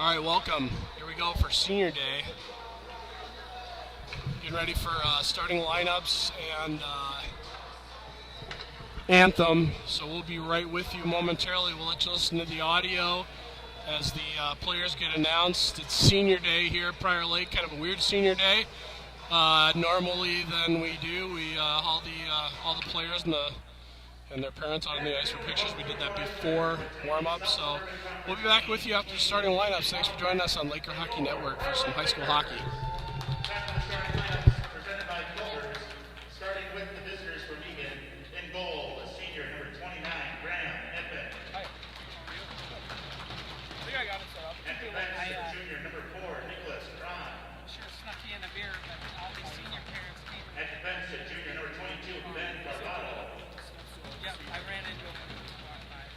All right, welcome. Here we go for Senior Day. Getting ready for starting lineups and anthem. So we'll be right with you momentarily. We'll let you listen to the audio as the players get announced. It's Senior Day here at Prior Lake, kind of a weird Senior Day. Normally, then we haul all the players and their parents out on the ice for pictures. We did that before warm-up, so we'll be back with you after starting lineups. Thanks for joining us on Laker Hockey Network for some high school hockey. Presented by Builders, starting with the visitors from Eagan. In goal, the senior, number 29, Graham Edmund. Hi. I think I got it set up. And defense, junior, number 4, Nicholas Ron. Sure snuck you in a beer, but all these senior parents came. At defense, junior, number 22, Ben Barbado. Yep, I ran into him.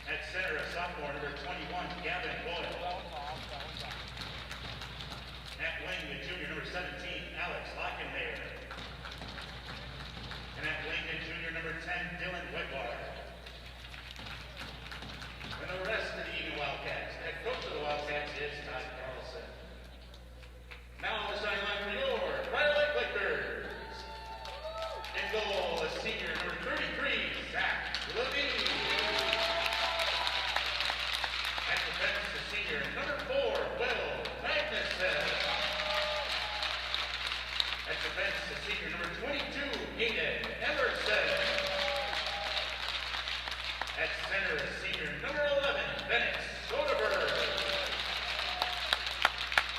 At center, a sophomore, number 21, Gavin Boyle. At wing, the junior, number 17, Alex Lockenmayer. And at wing, the junior, number 10, Dylan Wegbar. And the rest of the Eagan Wildcats. Head coach of the Wildcats is Todd Carlson. Now on the sideline for your Prior Lake Lakers. In goal, the senior, number 33, Zach Levine. At defense, the senior, number 4, Will Magnuson. At defense, the senior, number 22, Eagan Emerson. At center, the senior, number 11, Bennett Soderberg.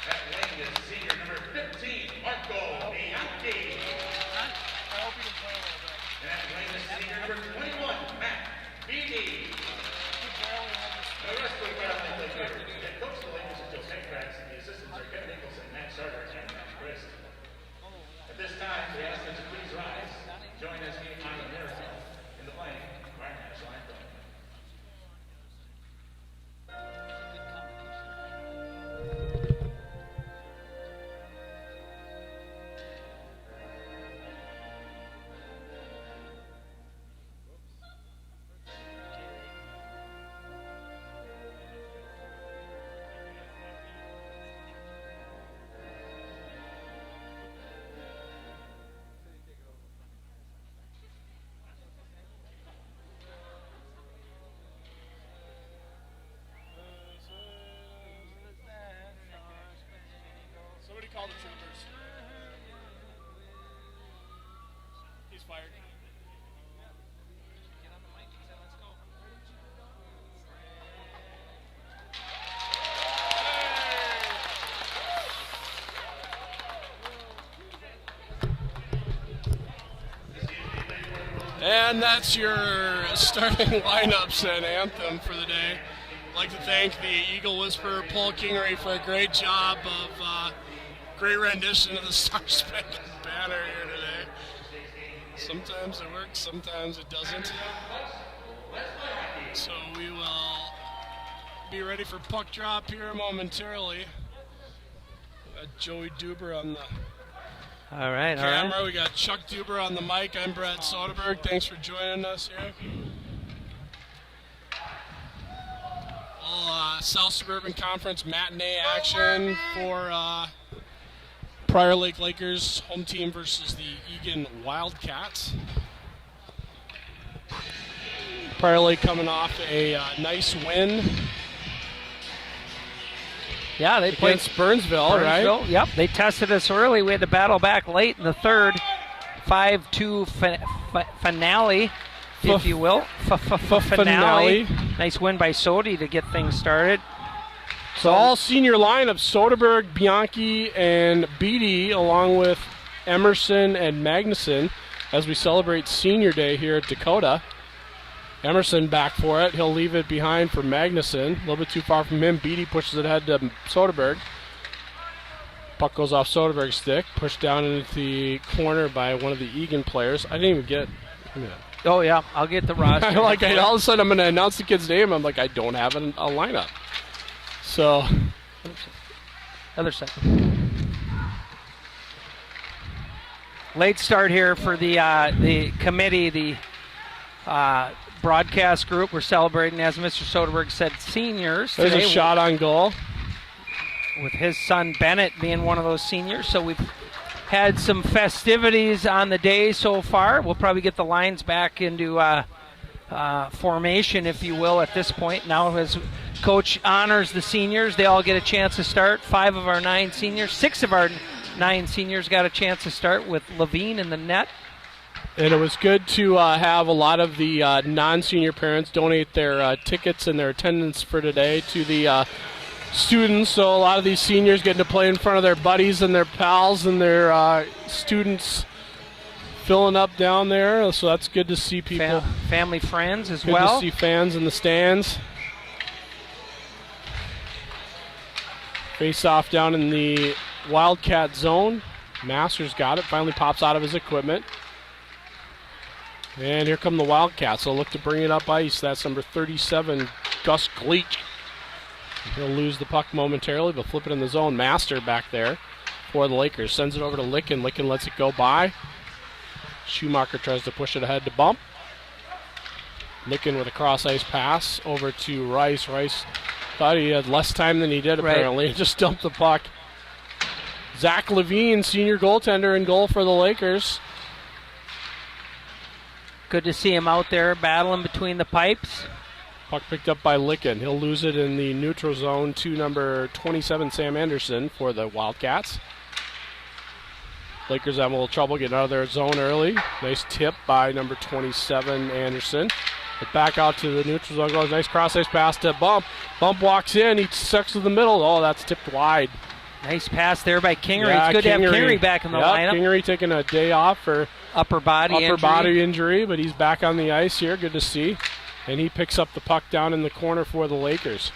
At wing, the senior, number 15, Marco Bianchi. I hope you can play a little bit. And at wing, the senior, number 21, Matt Beatty. The rest of the Prior Lake Lakers. Head coach of the Lakers is Joe Penkrax, and the assistants are Kevin Nicholson, Matt Sarter, and Matt Grist. At this time, we ask them to please rise. Join us in on the miracle in the playing of our national anthem. Somebody call the troopers. He's fired. Get on the mic and say, let's go. And that's your starting lineups and anthem for the day. I'd like to thank the Eagle Whisperer, Paul Kingery, for a great job of great rendition of the Star Spangled Banner here today. Sometimes it works, sometimes it doesn't. So we will be ready for puck drop here momentarily. We got Joey Duber on the All right. camera. We got Chuck Duber on the mic. I'm Brad Soderberg. Thanks for joining us here. South Suburban Conference matinee action for Prior Lake Lakers home team versus the Eagan Wildcats. Prior Lake coming off a nice win. Yeah, they played Against Burnsville, right? Yep, they tested us early. We had to battle back late in the third. 5-2 finale, if you will. Finale. Nice win by Sodi to get things started. So all senior lineup, Soderberg, Bianchi, and Beatty, along with Emerson and Magnuson, as we celebrate Senior Day here at Dakota. Emerson back for it. He'll leave it behind for Magnuson. A little bit too far from him. Beatty pushes it ahead to Soderberg. Puck goes off Soderberg's stick. Pushed down into the corner by one of the Eagan players. I didn't even get... Oh, yeah, I'll get the roster. all of a sudden I'm going to announce the kid's name. I'm like, I don't have a lineup. So... Other side. Late start here for the committee, the broadcast group. We're celebrating, as Mr. Soderberg said, seniors. There's today. a shot on goal. with his son Bennett being one of those seniors. So we've had some festivities on the day so far. We'll probably get the lines back into formation, if you will, at this point. Now as Coach honors the seniors, they all get a chance to start. 5 of our 9 seniors, 6 of our 9 seniors got a chance to start with Levine in the net. And it was good to have a lot of the non-senior parents donate their tickets and their attendance for today to the students. So a lot of these seniors getting to play in front of their buddies and their pals and their students filling up down there. So that's good to see people. Family, friends as good well. Good to see fans in the stands. Face off down in the Wildcat zone. Masters got it. Finally pops out of his equipment. And here come the Wildcats. They'll look to bring it up ice. That's number 37, Gus Gleech. He'll lose the puck momentarily, but flip it in the zone. Master back there for the Lakers. Sends it over to Licken. Licken lets it go by. Schumacher tries to push it ahead to Bump. Licken with a cross-ice pass over to Rice. Rice thought he had less time than he did, apparently. Right. Just dumped the puck. Zach Levine, senior goaltender, in goal for the Lakers. Good to see him out there battling between the pipes. Puck picked up by Licken. He'll lose it in the neutral zone to number 27, Sam Anderson, for the Wildcats. Lakers have a little trouble getting out of their zone early. Nice tip by number 27, Anderson. But back out to the neutral zone goes. Nice cross-ice pass to Bump. Bump walks in. He sucks to the middle. Oh, that's tipped wide. Nice pass there by Kingery. Yeah, it's good to have Kingery back in the lineup. Kingery taking a day off for upper body injury, but he's back on the ice here. Good to see. And he picks up the puck down in the corner for the Lakers.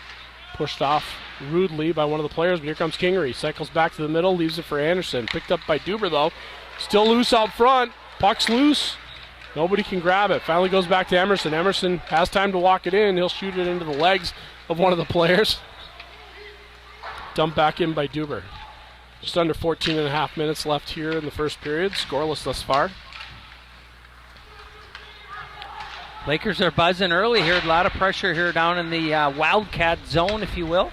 Pushed off rudely by one of the players, but here comes Kingery. Cycles back to the middle, leaves it for Anderson. Picked up by Duber, though. Still loose out front. Puck's loose. Nobody can grab it. Finally goes back to Emerson. Emerson has time to walk it in. He'll shoot it into the legs of one of the players. Dumped back in by Duber. Just under 14 and a half minutes left here in the first period. Scoreless thus far. Lakers are buzzing early here. A lot of pressure here down in the Wildcat zone, if you will.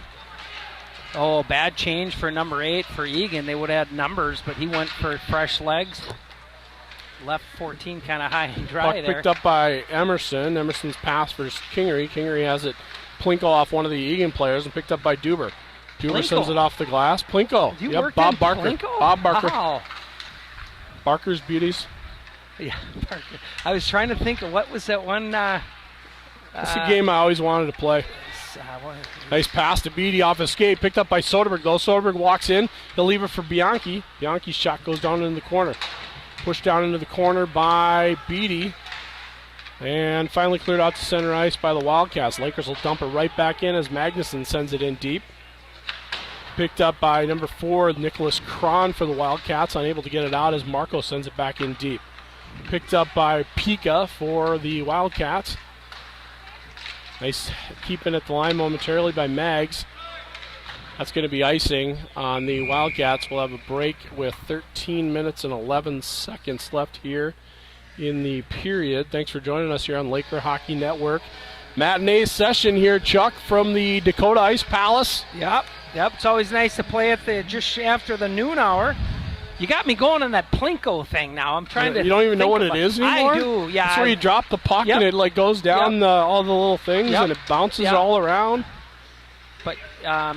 Oh, bad change for number 8 for Eagan. They would have had numbers, but he went for fresh legs. Left 14 kind of high and dry Puck there. Picked up by Emerson. Emerson's pass for Kingery. Kingery has it Plinko off one of the Eagan players and picked up by Duber. Duber sends it off the glass. Plinko. Yep, Bob Barker. Plinko? Bob Barker. Wow. Barker's beauties. Yeah, Barker. I was trying to think of what was that one. That's a game I always wanted to play. Nice pass to Beatty off his skate. Picked up by Soderberg, though. Soderberg walks in. He'll leave it for Bianchi. Bianchi's shot goes down in the corner. Pushed down into the corner by Beatty. And finally cleared out to center ice by the Wildcats. Lakers will dump it right back in as Magnuson sends it in deep. Picked up by number 4, Nicholas Cron for the Wildcats. Unable to get it out as Marco sends it back in deep. Picked up by Pika for the Wildcats. Nice keeping at the line momentarily by Mags. That's going to be icing on the Wildcats. We'll have a break with 13 minutes and 11 seconds left here in the period. Thanks for joining us here on Laker Hockey Network. Matinee session here, Chuck, from the Dakota Ice Palace. Yep. It's always nice to play at the just after the noon hour. You got me going on that Plinko thing now. I'm trying to. You don't even know what it is anymore? I do, yeah. That's where you drop the puck and it like goes down all the little things and it bounces all around. But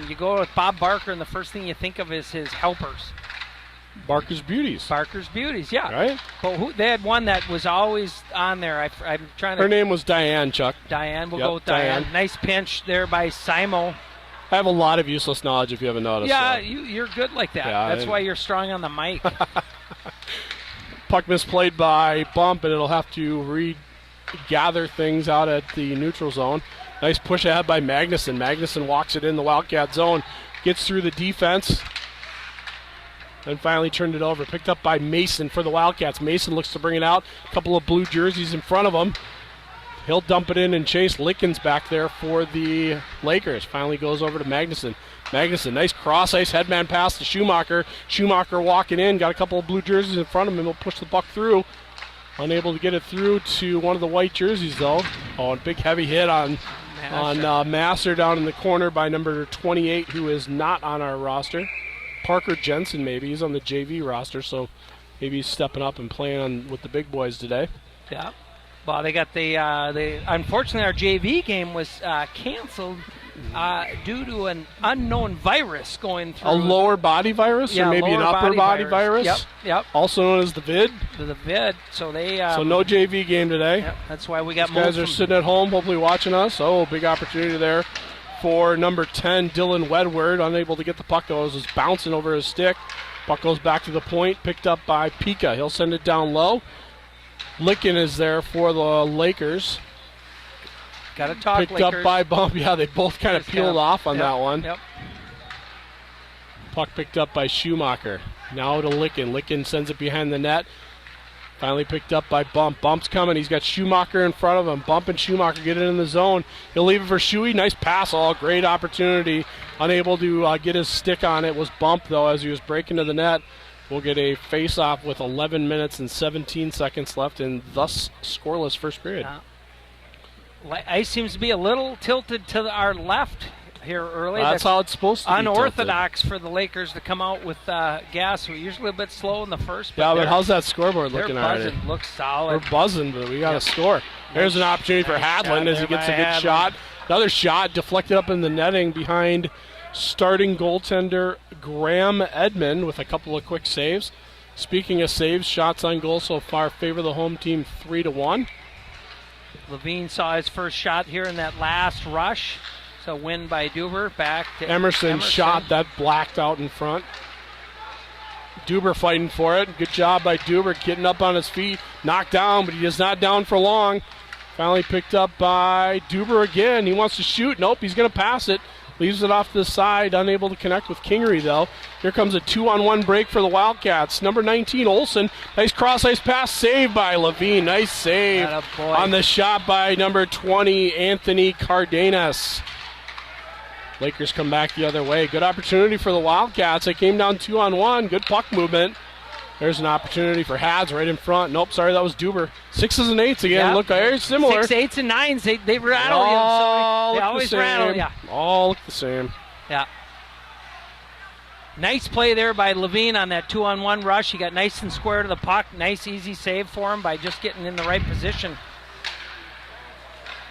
you go with Bob Barker, and the first thing you think of is his helpers. Barker's Beauties. Barker's Beauties, yeah. Right? But they had one that was always on there. I'm trying to. Her name was Diane, Chuck. Diane, we'll go with Diane. Nice pinch there by Simo. I have a lot of useless knowledge if you haven't noticed. Yeah, you're good like that. Yeah, that's why you're strong on the mic. Puck misplayed by Bump, and it'll have to regather things out at the neutral zone. Nice push ahead by Magnuson. Magnuson walks it in the Wildcat zone, gets through the defense, and finally turned it over. Picked up by Mason for the Wildcats. Mason looks to bring it out. A couple of blue jerseys in front of him. He'll dump it in and chase. Lickens back there for the Lakers. Finally goes over to Magnuson. Magnuson, nice cross-ice headman pass to Schumacher. Schumacher walking in. Got a couple of blue jerseys in front of him. He'll push the puck through. Unable to get it through to one of the white jerseys, though. Oh, and big heavy hit on on Master down in the corner by number 28, who is not on our roster. Parker Jensen, maybe. He's on the JV roster, so maybe he's stepping up and playing with the big boys today. Yeah. Well, they got unfortunately, our JV game was canceled due to an unknown virus going through. A lower body virus, or maybe an upper body virus? Yep. Also known as the vid. The vid. So they. So no JV game today. Yep, that's why we got. These guys are sitting at home, hopefully watching us. Oh, big opportunity there for number 10, Dylan Wedward, unable to get the puck. Though it was bouncing over his stick. Puck goes back to the point, picked up by Pika. He'll send it down low. Licken is there for the Lakers. Got to talk Picked Lakers. up by Bump. Yeah, they both kind of peeled off on that one. Yep. Puck picked up by Schumacher. Now to Licken. Licken sends it behind the net. Finally picked up by Bump. Bump's coming. He's got Schumacher in front of him. Bump and Schumacher get it in the zone. He'll leave it for Shuey. Nice pass. All great opportunity. Unable to get his stick on it was Bump, though, as he was breaking to the net. We'll get a face-off with 11 minutes and 17 seconds left, and thus scoreless first period. Ice seems to be a little tilted to our left here early. That's how it's supposed to be. Unorthodox for the Lakers to come out with gas. We're usually a bit slow in the first. But how's that scoreboard looking already? They're buzzing. Looks solid. We're buzzing, but we got to score. There's an opportunity for Hadland as he gets a good shot. Another shot deflected up in the netting behind starting goaltender Graham Edmond with a couple of quick saves. Speaking of saves, shots on goal so far favor the home team 3-1. Levine saw his first shot here in that last rush. So win by Duber, back to Emerson shot that blacked out in front. Duber fighting for it. Good job by Duber getting up on his feet. Knocked down, but he is not down for long. Finally picked up by Duber again. He wants to shoot. Nope, he's going to pass it. Leaves it off to the side, unable to connect with Kingery, though. Here comes a 2-on-1 break for the Wildcats. Number 19, Olsen. Nice cross-ice pass, saved by Levine. Nice save on the shot by number 20, Anthony Cardenas. Lakers come back the other way. Good opportunity for the Wildcats. They came down 2-on-1. Good puck movement. There's an opportunity for Hads right in front. Nope, sorry, that was Duber. 6s and 8s again. Yep. Look very similar. 6, 8s, and 9s. They rattle you. So they always rattle you. All look the same. Yeah. Nice play there by Levine on that 2-on-1 rush. He got nice and square to the puck. Nice, easy save for him by just getting in the right position.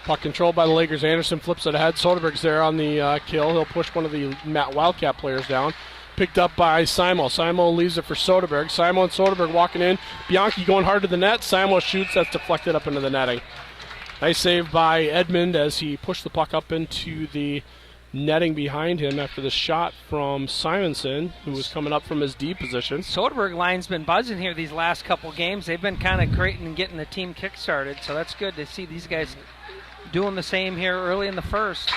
Puck controlled by the Lakers. Anderson flips it ahead. Soderberg's there on the kill. He'll push one of the Wildcat players down. Picked up by Simo. Simo leaves it for Soderberg. Simo and Soderberg walking in. Bianchi going hard to the net. Simo shoots. That's deflected up into the netting. Nice save by Edmond as he pushed the puck up into the netting behind him after the shot from Simonson, who was coming up from his D position. Soderberg line's been buzzing here these last couple games. They've been kind of creating and getting the team kick-started, so that's good to see these guys doing the same here early in the first.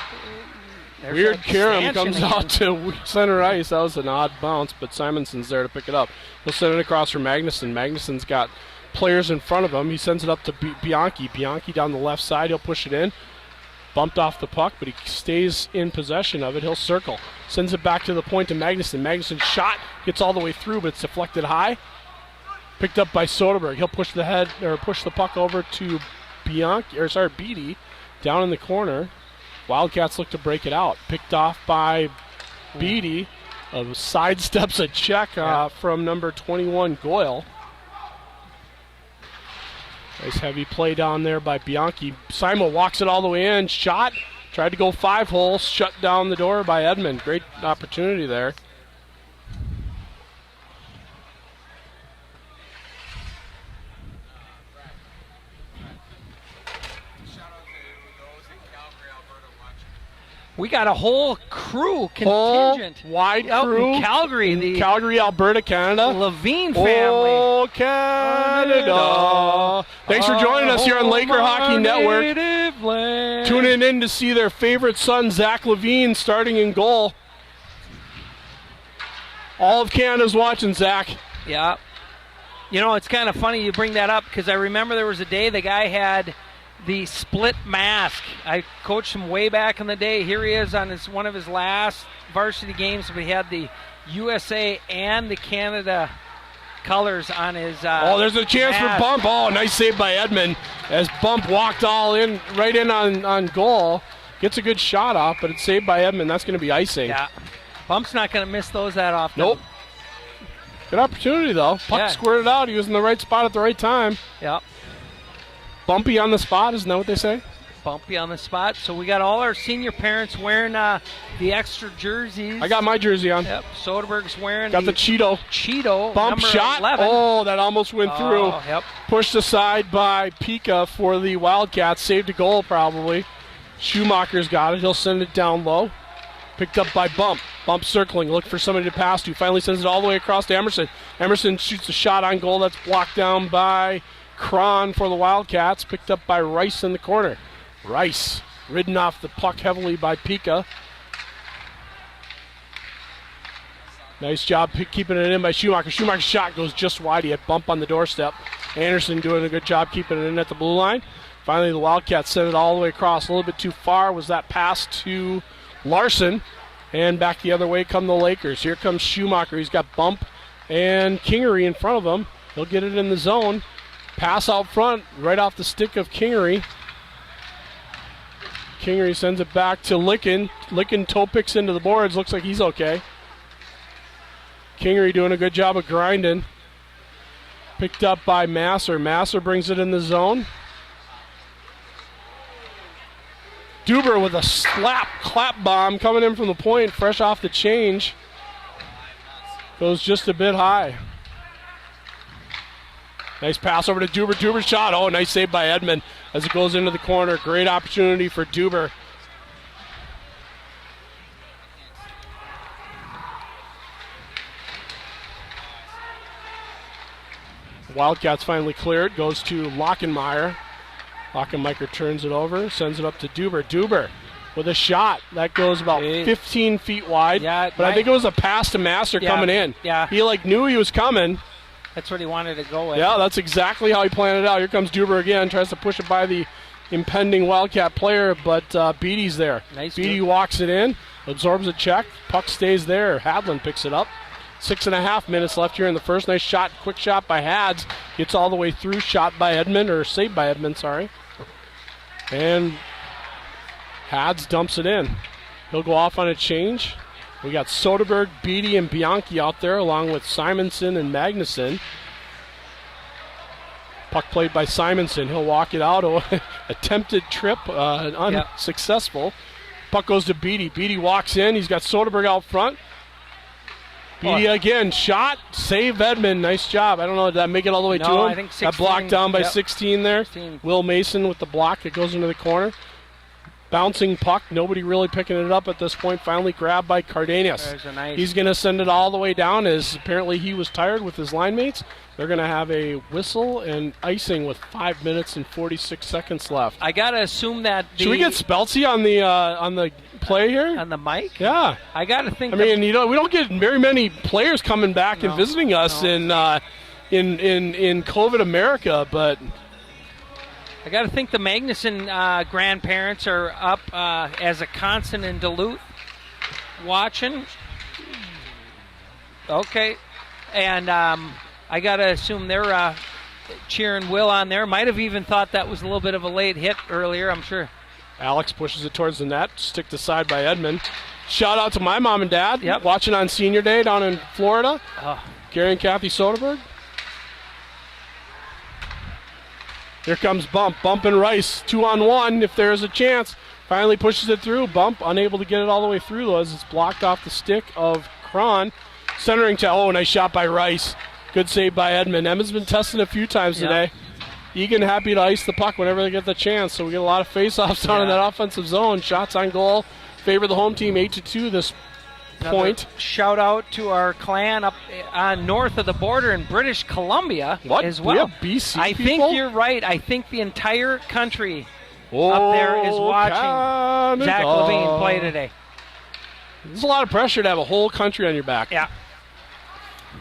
There's Weird Karam comes out to center ice. That was an odd bounce, but Simonson's there to pick it up. He'll send it across for Magnuson. Magnuson's got players in front of him. He sends it up to Bianchi. Bianchi down the left side. He'll push it in. Bumped off the puck, but he stays in possession of it. He'll circle. Sends it back to the point to Magnuson. Magnuson's shot gets all the way through, but it's deflected high. Picked up by Soderberg. He'll push the puck over to Beatty down in the corner. Wildcats look to break it out. Picked off by Beatty. Sidesteps a check from number 21, Goyle. Nice heavy play down there by Bianchi. Simo walks it all the way in. Shot. Tried to go 5-hole. Shut down the door by Edmond. Great opportunity there. We got a whole crew contingent. Whole wide out crew. In Calgary. In Calgary, Alberta, Canada. Levine family. Oh, Canada. Thanks for joining us here on Laker Hockey Network. Tuning in to see their favorite son, Zach Levine, starting in goal. All of Canada's watching, Zach. Yeah. You know, it's kind of funny you bring that up because I remember there was a day the guy had the split mask. I coached him way back in the day. Here he is on one of his last varsity games. We had the USA and the Canada colors on his there's a chance mask. for Bump. Oh, nice save by Edmond as Bump walked all in, right in on goal. Gets a good shot off, but it's saved by Edmond. That's going to be icing. Yeah. Bump's not going to miss those that often. Nope. Good opportunity, though. Puck squirted out. He was in the right spot at the right time. Yep. Bumpy on the spot, isn't that what they say? Bumpy on the spot. So we got all our senior parents wearing the extra jerseys. I got my jersey on. Yep. Soderberg's wearing Got the Cheeto. Cheeto. Bump number shot. 11. Oh, that almost went through. Yep. Pushed aside by Pika for the Wildcats. Saved a goal, probably. Schumacher's got it. He'll send it down low. Picked up by Bump. Bump circling. Look for somebody to pass to. Finally sends it all the way across to Emerson. Emerson shoots a shot on goal. That's blocked down by Cron for the Wildcats. Picked up by Rice in the corner. Rice ridden off the puck heavily by Pika. Nice job keeping it in by Schumacher. Schumacher's shot goes just wide. He had Bump on the doorstep. Anderson doing a good job keeping it in at the blue line. Finally, the Wildcats sent it all the way across. A little bit too far was that pass to Larson. And back the other way come the Lakers. Here comes Schumacher. He's got Bump and Kingery in front of him. He'll get it in the zone. Pass out front, right off the stick of Kingery. Kingery sends it back to Licken. Licken toe picks into the boards. Looks like he's okay. Kingery doing a good job of grinding. Picked up by Masser. Masser brings it in the zone. Duber with a clap bomb coming in from the point, fresh off the change. Goes just a bit high. Nice pass over to Duber. Duber's shot. Oh, nice save by Edmond as it goes into the corner. Great opportunity for Duber. Wildcats finally clear it. Goes to Lockenmeyer. Lockenmeyer turns it over, sends it up to Duber. Duber with a shot. That goes about 15 feet wide. Yeah, but I think it was a pass to Master coming in. Yeah. He knew he was coming. That's what he wanted to go with. Yeah, that's exactly how he planned it out. Here comes Duber again. Tries to push it by the impending Wildcat player, but Beatty's there. Nice. Beatty walks it in, absorbs a check. Puck stays there. Hadlin picks it up. 6.5 minutes left here in the first. Nice shot, quick shot by Hads. Gets all the way through, shot by Edmond, or saved by Edmond, sorry. And Hads dumps it in. He'll go off on a change. We got Soderberg, Beatty, and Bianchi out there, along with Simonson and Magnuson. Puck played by Simonson. He'll walk it out. Attempted trip, unsuccessful. Puck goes to Beatty. Beatty walks in. He's got Soderberg out front. Beatty again, shot, save Edmond. Nice job. I don't know, did that make it all the way to him? I think 16. Got blocked down by 16 there. 16. Will Mason with the block. It goes into the corner. Bouncing puck. Nobody really picking it up at this point. Finally grabbed by Cardenas. He's going to send it all the way down as apparently he was tired with his line mates. They're going to have a whistle and icing with 5 minutes and 46 seconds left. I got to assume that Should we get Speltsy on the play here? On the mic? Yeah. I got to think. I mean, we don't get very many players coming back and visiting us in COVID America, but I got to think the Magnuson grandparents are up as a constant in Duluth watching. Okay. And I got to assume they're cheering Will on there. Might have even thought that was a little bit of a late hit earlier, I'm sure. Alex pushes it towards the net, sticked aside by Edmond. Shout out to my mom and dad watching on Senior Day down in Florida. Gary and Kathy Soderberg. Here comes Bump. Bump and Rice, 2-on-1 if there's a chance. Finally pushes it through. Bump unable to get it all the way through though as it's blocked off the stick of Cron. Centering to, nice shot by Rice. Good save by Edmond. Edmond's been testing a few times today. Eagan happy to ice the puck whenever they get the chance. So we get a lot of face-offs down in that offensive zone. Shots on goal favor the home team 8-2 this point. Shout out to our clan up north of the border in British Columbia as well. We have BC I people? think you're right. I think the entire country up there is watching Canada. Zach Levine play today. There's a lot of pressure to have a whole country on your back. Yeah.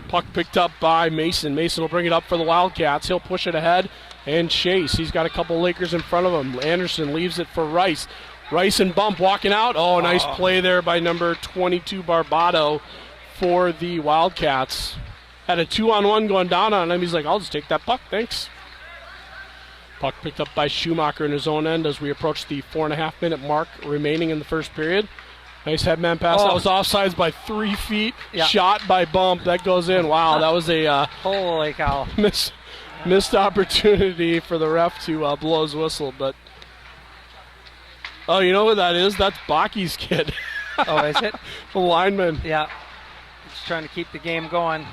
Puck picked up by Mason. Mason will bring it up for the Wildcats. He'll push it ahead and chase. He's got a couple Lakers in front of him. Anderson leaves it for Rice. Rice and Bump walking out. Nice play there by number 22 Barbado for the Wildcats. Had a 2-on-1 going down on him. He's like, I'll just take that puck, thanks. Puck picked up by Schumacher in his own end as we approach the 4.5-minute mark remaining in the first period. Nice headman pass. That was offsides by 3 feet. Yeah. Shot by Bump. That goes in. Wow, that was a Holy cow. missed opportunity for the ref to blow his whistle. But oh, you know who that is? That's Baki's kid. Oh, is it? The lineman. Yeah. Just trying to keep the game going.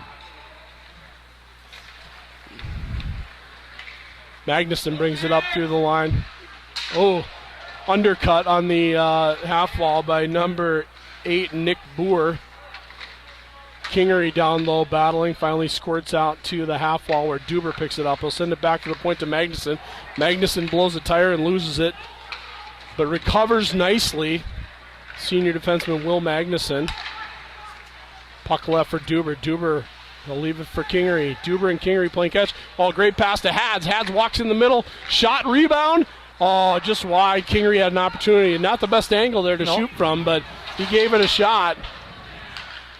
Magnuson brings it up through the line. Oh, undercut on the half wall by number 8, Nick Boer. Kingery down low battling, finally squirts out to the half wall where Duber picks it up. He'll send it back to the point to Magnuson. Magnuson blows a tire and loses it, but recovers nicely. Senior defenseman Will Magnuson. Puck left for Duber. Duber will leave it for Kingery. Duber and Kingery playing catch. Oh, great pass to Hads. Hads walks in the middle. Shot, rebound. Oh, just wide. Kingery had an opportunity. Not the best angle there to shoot from, but he gave it a shot.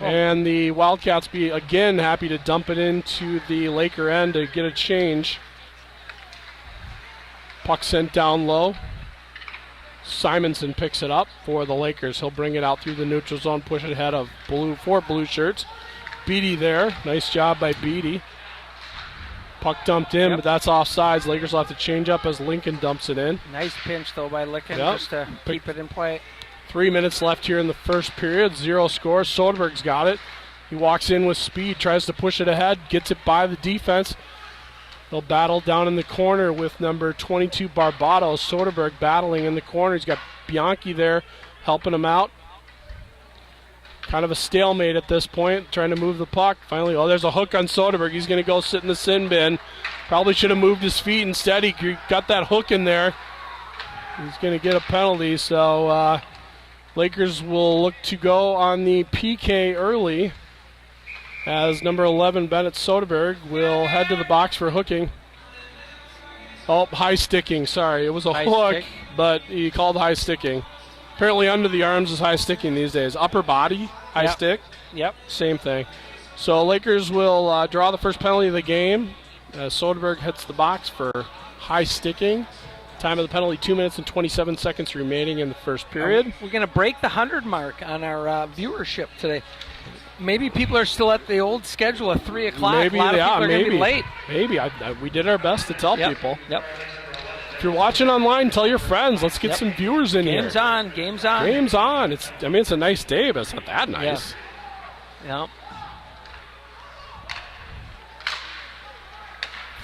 And the Wildcats be again happy to dump it into the Laker end to get a change. Puck sent down low. Simonson picks it up for the Lakers. He'll bring it out through the neutral zone, push it ahead of four blue shirts. Beatty there. Nice job by Beatty. Puck dumped in, but that's offsides. Lakers will have to change up as Lincoln dumps it in. Nice pinch, though, by Lincoln just to keep it in play. 3 minutes left here in the first period. 0 scores. Soderberg's got it. He walks in with speed, tries to push it ahead, gets it by the defense. They'll battle down in the corner with number 22, Barbados. Soderberg battling in the corner. He's got Bianchi there helping him out. Kind of a stalemate at this point, trying to move the puck. Finally, there's a hook on Soderberg. He's going to go sit in the sin bin. Probably should have moved his feet instead. He got that hook in there. He's going to get a penalty, so Lakers will look to go on the PK early as number 11, Bennett Soderberg, will head to the box for hooking. Oh, high sticking, sorry. It was a hook, but he called high sticking. Apparently under the arms is high sticking these days. Upper body, high stick. Yep. Same thing. So Lakers will draw the first penalty of the game as Soderberg hits the box for high sticking. Time of the penalty, 2 minutes and 27 seconds remaining in the first period. We're going to break the 100 mark on our viewership today. Maybe people are still at the old schedule of 3 o'clock. Maybe a lot of people are going to be late. Maybe. we did our best to tell people. Yep. If you're watching online, tell your friends. Let's get some viewers in here. Game's on. Game's on. It's a nice day, but it's not that nice. Yeah.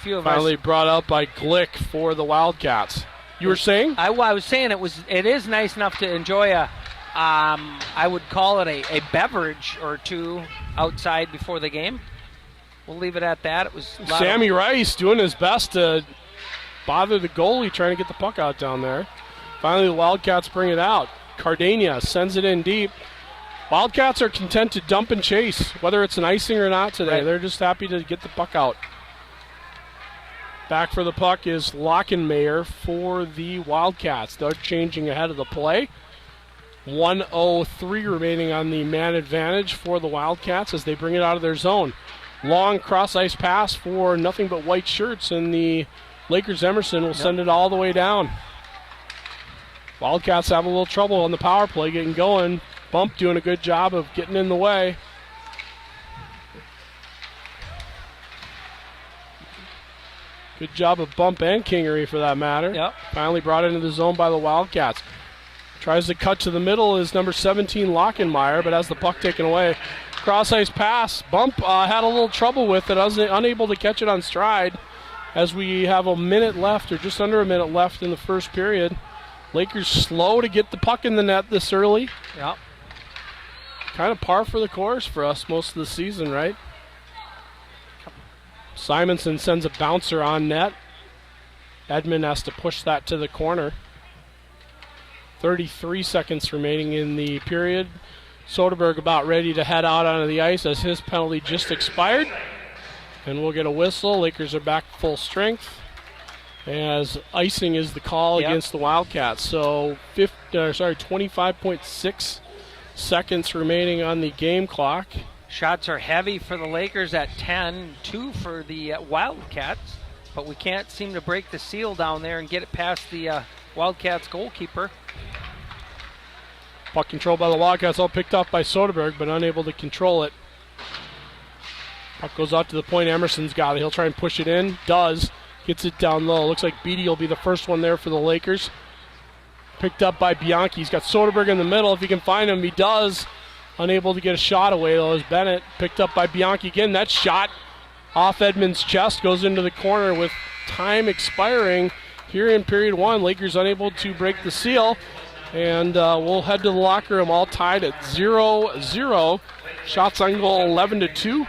Finally brought out by Glick for the Wildcats. You were saying? I was saying it is nice enough to enjoy I would call it a beverage or two outside before the game. We'll leave it at that. It was Sammy Rice doing his best to bother the goalie trying to get the puck out down there. Finally, the Wildcats bring it out. Cardania sends it in deep. Wildcats are content to dump and chase, whether it's an icing or not today. They're just happy to get the puck out. Back for the puck is Lockenmayer for the Wildcats. They're changing ahead of the play. 1:03 remaining on the man advantage for the Wildcats as they bring it out of their zone. Long cross-ice pass for nothing but white shirts, and the Lakers Emerson will send it all the way down. Wildcats have a little trouble on the power play getting going. Bump doing a good job of getting in the way. Good job of Bump and Kingery for that matter. Yep. Finally brought into the zone by the Wildcats. Tries to cut to the middle is number 17, Lockenmeyer, but has the puck taken away. Cross-ice pass. Bump had a little trouble with it. Unable to catch it on stride as we have a minute left, or just under a minute left in the first period. Lakers slow to get the puck in the net this early. Yep. Kind of par for the course for us most of the season, right? Simonson sends a bouncer on net. Edmund has to push that to the corner. 33 seconds remaining in the period. Soderberg about ready to head out onto the ice as his penalty just expired. And we'll get a whistle. Lakers are back full strength as icing is the call against the Wildcats. So 25.6 seconds remaining on the game clock. Shots are heavy for the Lakers at 10, 2 for the Wildcats. but we can't seem to break the seal down there and get it past the Wildcats goalkeeper. Puck controlled by the Wildcats, all picked up by Soderberg, but unable to control it. Puck goes out to the point. Emerson's got it. He'll try and push it in. Does. Gets it down low. Looks like Beatty will be the first one there for the Lakers. Picked up by Bianchi. He's got Soderberg in the middle. If he can find him, he does. Unable to get a shot away, though, is Bennett. Picked up by Bianchi again. That shot off Edmund's chest goes into the corner with time expiring here in period 1. Lakers unable to break the seal. And we'll head to the locker room, all tied at 0-0. Shots on goal 11-2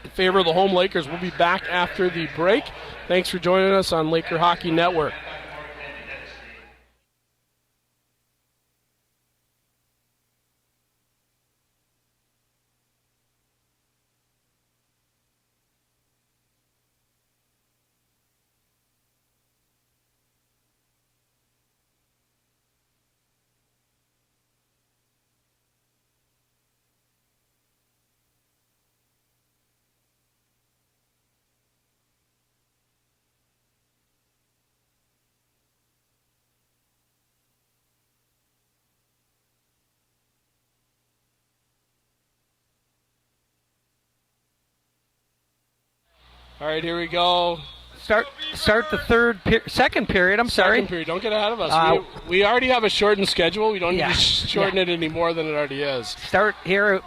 in favor of the home Lakers. We'll be back after the break. Thanks for joining us on Laker Hockey Network. All right, here we go. Start the second period. I'm sorry. Second period. Don't get ahead of us. We already have a shortened schedule. We don't need to shorten it any more than it already is. Start here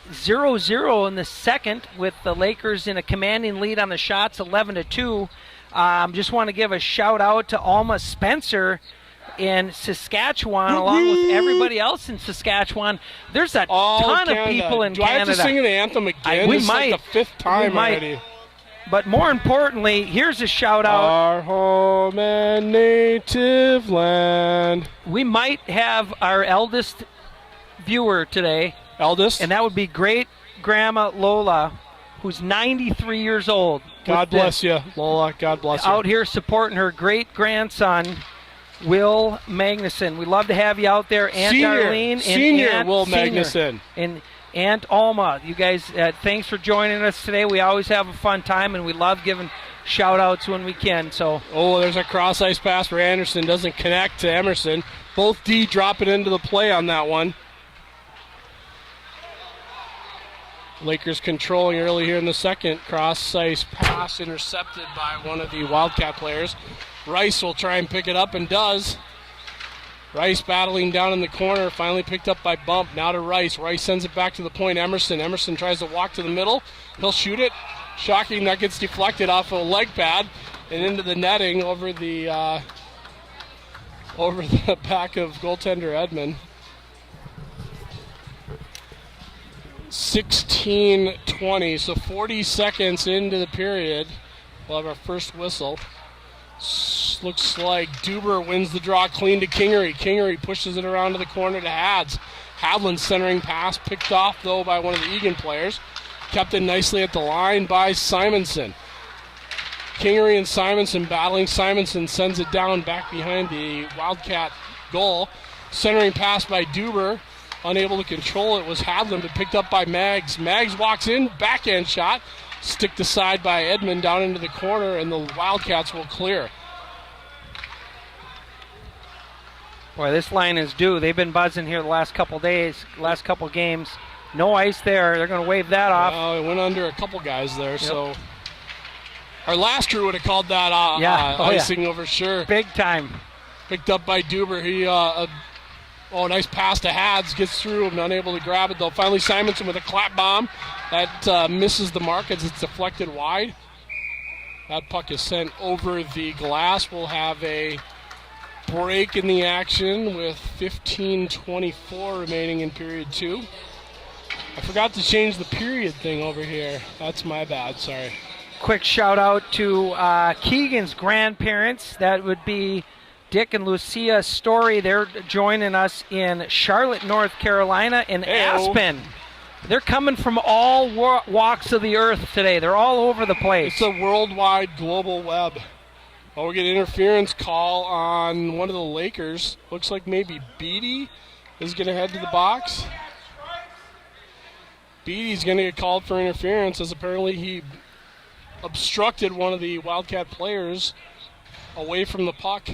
0-0 in the second with the Lakers in a commanding lead on the shots, 11-2. Just want to give a shout out to Alma Spencer in Saskatchewan, along with everybody else in Saskatchewan. There's a ton of people in Canada. Do I have to sing the anthem again? We this might. Is like the 5th time already. But more importantly, here's a shout out. Our home and native land. We might have our eldest viewer today. Eldest? And that would be great grandma Lola, who's 93 years old. God bless you, Lola. God bless you. Out here supporting her great grandson, Will Magnuson. We'd love to have you out there, Aunt Darlene and Senior Will Magnuson. And Aunt Alma. You guys, thanks for joining us today. We always have a fun time, and we love giving shout-outs when we can. So, there's a cross-ice pass where Anderson doesn't connect to Emerson. Both D dropping into the play on that one. Lakers controlling early here in the second. Cross-ice pass intercepted by one of the Wildcat players. Rice will try and pick it up and does. Rice battling down in the corner, finally picked up by Bump. Now to Rice. Rice sends it back to the point. Emerson tries to walk to the middle. He'll shoot it. Shocking, that gets deflected off of a leg pad and into the netting over the back of goaltender Edmund. 16:20, so 40 seconds into the period. We'll have our first whistle. Looks like Duber wins the draw clean to Kingery. Kingery pushes it around to the corner to Hads. Hadlin centering pass, picked off though by one of the Eagan players. Kept in nicely at the line by Simonson. Kingery and Simonson battling. Simonson sends it down back behind the Wildcat goal. Centering pass by Duber. Unable to control it was Hadlin, but picked up by Maggs. Maggs walks in, backhand shot. Sticked aside by Edmund down into the corner, and the Wildcats will clear. Boy, this line is due. They've been buzzing here the last couple days, last couple games. No ice there. They're going to wave that off. It went under a couple guys there, so our last crew would have called that icing over sure. Big time. Picked up by Duber. He nice pass to Hads. Gets through him, unable to grab it though. Finally Simonson with a clap bomb. That misses the mark as it's deflected wide. That puck is sent over the glass. We'll have a break in the action with 15:24 remaining in period 2. I forgot to change the period thing over here. That's my bad, sorry. Quick shout out to Keegan's grandparents. That would be Dick and Lucia Story. They're joining us in Charlotte, North Carolina, in Aspen. They're coming from all walks of the earth today. They're all over the place. It's a worldwide global web. We get an interference call on one of the Lakers. Looks like maybe Beatty is going to head to the box. Beatty's going to get called for interference as apparently he obstructed one of the Wildcat players away from the puck.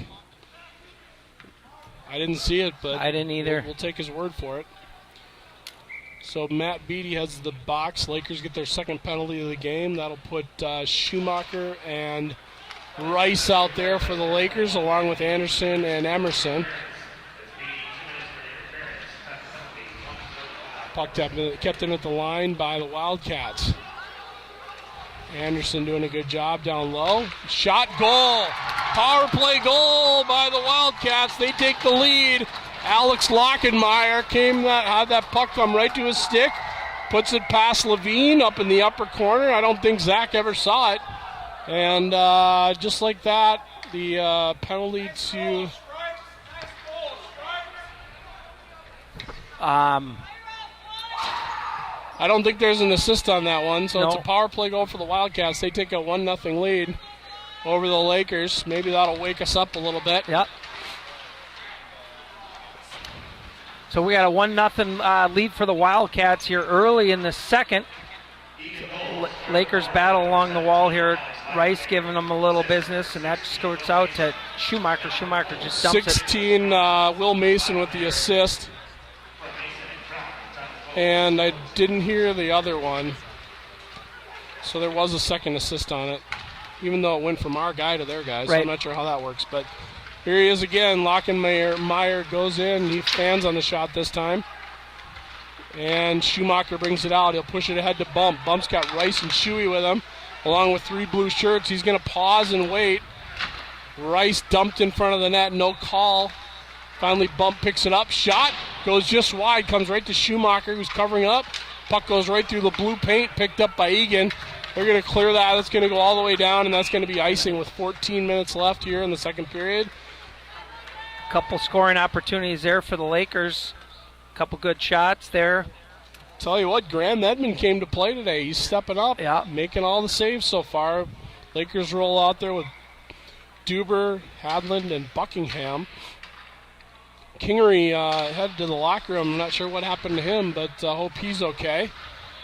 I didn't see it, but I didn't either. We'll take his word for it. So Matt Beattie has the box. Lakers get their second penalty of the game. That'll put Schumacher and Rice out there for the Lakers, along with Anderson and Emerson. Puck kept in at the line by the Wildcats. Anderson doing a good job down low. Shot, goal. Power play goal by the Wildcats. They take the lead. Alex Lockenmeyer had that puck come right to his stick. Puts it past Levine up in the upper corner. I don't think Zach ever saw it. And just like that, the penalty to... I don't think there's an assist on that one, so It's a power play goal for the Wildcats. They take a 1-0 lead over the Lakers. Maybe that'll wake us up a little bit. Yep. So we got a 1-0 lead for the Wildcats here early in the second. Lakers battle along the wall here. Rice giving them a little business, and that skirts out to Schumacher. Schumacher just dumps 16, Will Mason with the assist. And I didn't hear the other one. So there was a second assist on it, even though it went from our guy to their guy. So right. I'm not sure how that works. But here he is again. Lockenmeyer goes in. He stands on the shot this time. And Schumacher brings it out. He'll push it ahead to Bump. Bump's got Rice and Shuey with him, along with 3 blue shirts. He's going to pause and wait. Rice dumped in front of the net. No call. Finally, Bump picks it up. Shot. Goes just wide. Comes right to Schumacher, who's covering up. Puck goes right through the blue paint. Picked up by Eagan. They're going to clear that. That's going to go all the way down, and that's going to be icing with 14 minutes left here in the second period. Couple scoring opportunities there for the Lakers. Couple good shots there. Tell you what, Graham Edmond came to play today. He's stepping up, yeah, making all the saves so far. Lakers roll out there with Duber, Hadland, and Buckingham. Kingery headed to the locker room. I'm not sure what happened to him, but I hope he's okay.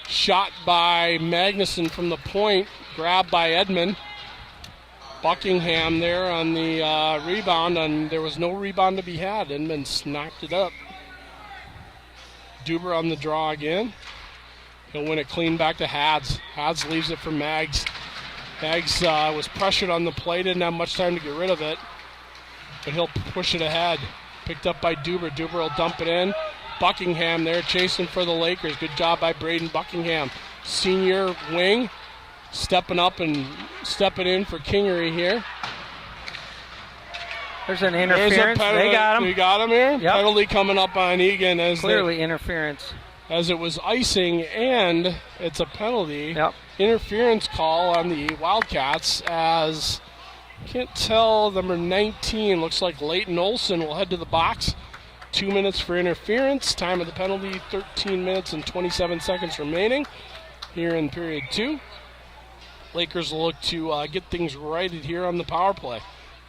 Shot by Magnuson from the point, grabbed by Edmond. Buckingham there on the rebound, and there was no rebound to be had. Edmonds knocked it up. Duber on the draw again. He'll win it clean back to Hads. Hads leaves it for Mags. Mags was pressured on the play, didn't have much time to get rid of it, but he'll push it ahead. Picked up by Duber. Duber will dump it in. Buckingham there chasing for the Lakers. Good job by Braden Buckingham. Senior wing stepping up and stepping in for Kingery here. There's an interference. They got him. We got him here. Yep. Penalty coming up on Eagan. Clearly interference. As it was icing, and it's a penalty. Yep. Interference call on the Wildcats as... Can't tell, number 19, looks like Leighton Olson will head to the box. 2 minutes for interference. Time of the penalty, 13 minutes and 27 seconds remaining here in period 2. Lakers will look to get things righted here on the power play.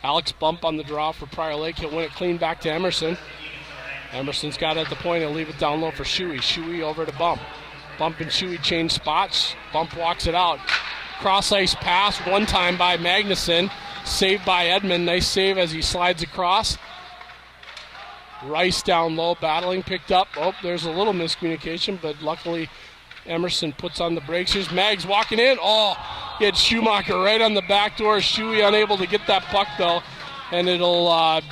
Alex Bump on the draw for Prior Lake. He'll win it clean back to Emerson. Emerson's got it at the point. He'll leave it down low for Shuey. Shuey over to Bump. Bump and Shuey change spots. Bump walks it out. Cross-ice pass one time by Magnuson. Saved by Edmond. Nice save as he slides across. Rice down low, battling, picked up. Oh, there's a little miscommunication, but luckily Emerson puts on the brakes. Here's Mags walking in. Oh, he had Schumacher right on the back door. Shuey unable to get that puck, though, and it'll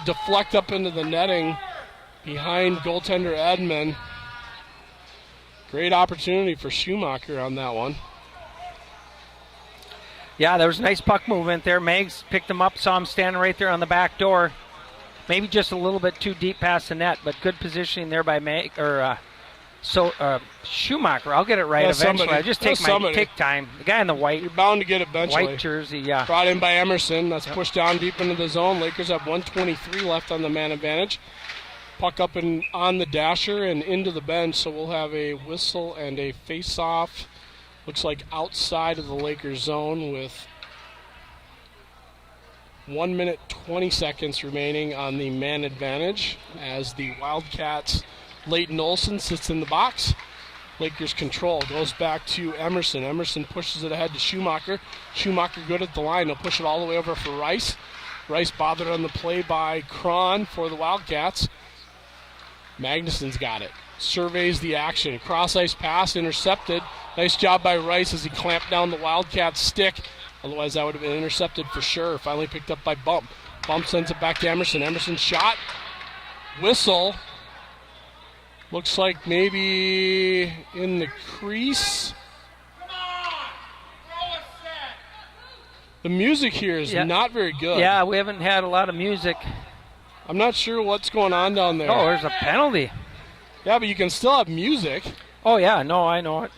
deflect up into the netting behind goaltender Edmond. Great opportunity for Schumacher on that one. Yeah, there was a nice puck movement there. Megs picked him up, saw him standing right there on the back door. Maybe just a little bit too deep past the net, but good positioning there by Schumacher. I'll get it right eventually. I just take my take time. The guy in the white. You're bound to get it eventually. White jersey, yeah. Brought in by Emerson. That's pushed down deep into the zone. Lakers have 1:23 left on the man advantage. Puck up and on the dasher and into the bench, so we'll have a whistle and a face-off. Looks like outside of the Lakers zone with 1 minute 20 seconds remaining on the man advantage as the Wildcats' Leighton Olson sits in the box. Lakers control. Goes back to Emerson. Emerson pushes it ahead to Schumacher. Schumacher good at the line. He'll push it all the way over for Rice. Rice bothered on the play by Cron for the Wildcats. Magnuson's got it. Surveys the action. Cross ice pass intercepted. Nice job by Rice as he clamped down the Wildcats' stick. Otherwise, that would have been intercepted for sure. Finally picked up by Bump. Bump sends it back to Emerson. Emerson shot. Whistle. Looks like maybe in the crease. The music here is not very good. Yeah, we haven't had a lot of music. I'm not sure what's going on down there. Oh, there's a penalty. Yeah, but you can still have music. Oh, yeah, no, I know it.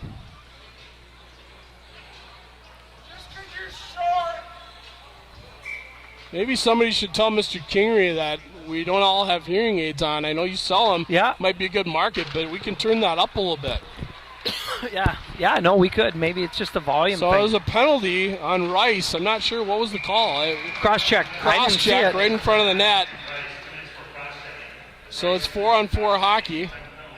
Maybe somebody should tell Mr. Kingery that we don't all have hearing aids on. I know you sell them. Yeah. Might be a good market, but we can turn that up a little bit. Yeah, no, we could. Maybe it's just a volume So thing. it was a penalty on Rice. I'm not sure what was the call. Cross-check. Cross-check right in front of the net. So it's 4-on-4 hockey.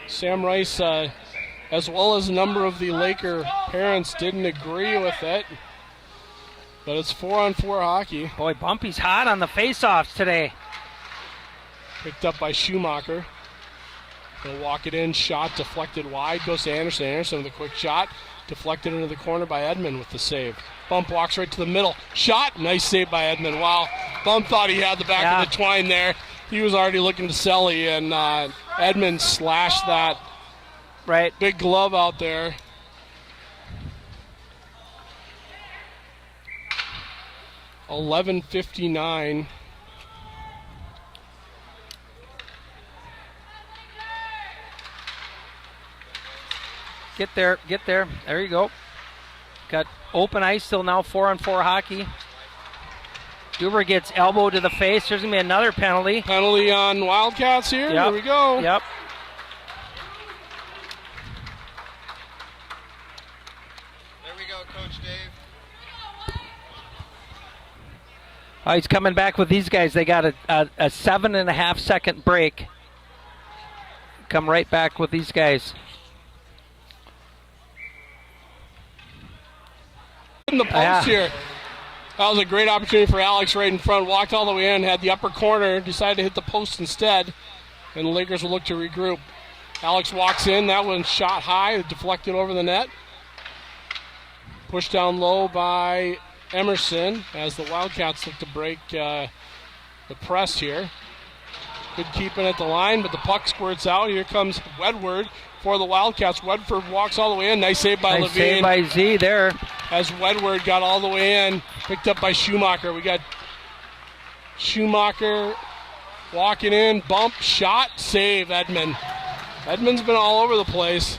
Sam Rice, as well as a number of the Laker parents, didn't agree with it. But it's 4-on-4 hockey. Boy, Bumpy's hot on the face-offs today. Picked up by Schumacher. He'll walk it in. Shot deflected wide. Goes to Anderson. Anderson with a quick shot. Deflected into the corner by Edmond with the save. Bump walks right to the middle. Shot. Nice save by Edmond. Wow. Bump thought he had the back of the twine there. He was already looking to Selly, and Edmond slashed that big glove out there. $11:59. Get there. There you go. Got open ice still now, 4-on-4 hockey. Duber gets elbow to the face. There's going to be another penalty. Penalty on Wildcats here. Yep. Here we go. Yep. There we go, Coach Dave. He's coming back with these guys. They got a 7.5 second break. Come right back with these guys. In the post here. That was a great opportunity for Alex right in front. Walked all the way in, had the upper corner, decided to hit the post instead, and the Lakers will look to regroup. Alex walks in. That one shot high, deflected over the net. Pushed down low by Emerson as the Wildcats look to break the press here. Good keeping at the line, but the puck squirts out. Here comes Wedward for the Wildcats. Wedford walks all the way in. Nice save by Nice Levine. save by Z there. As Wedward got all the way in, picked up by Schumacher. We got Schumacher walking in, bump, shot, save, Edmond. Edmond's been all over the place.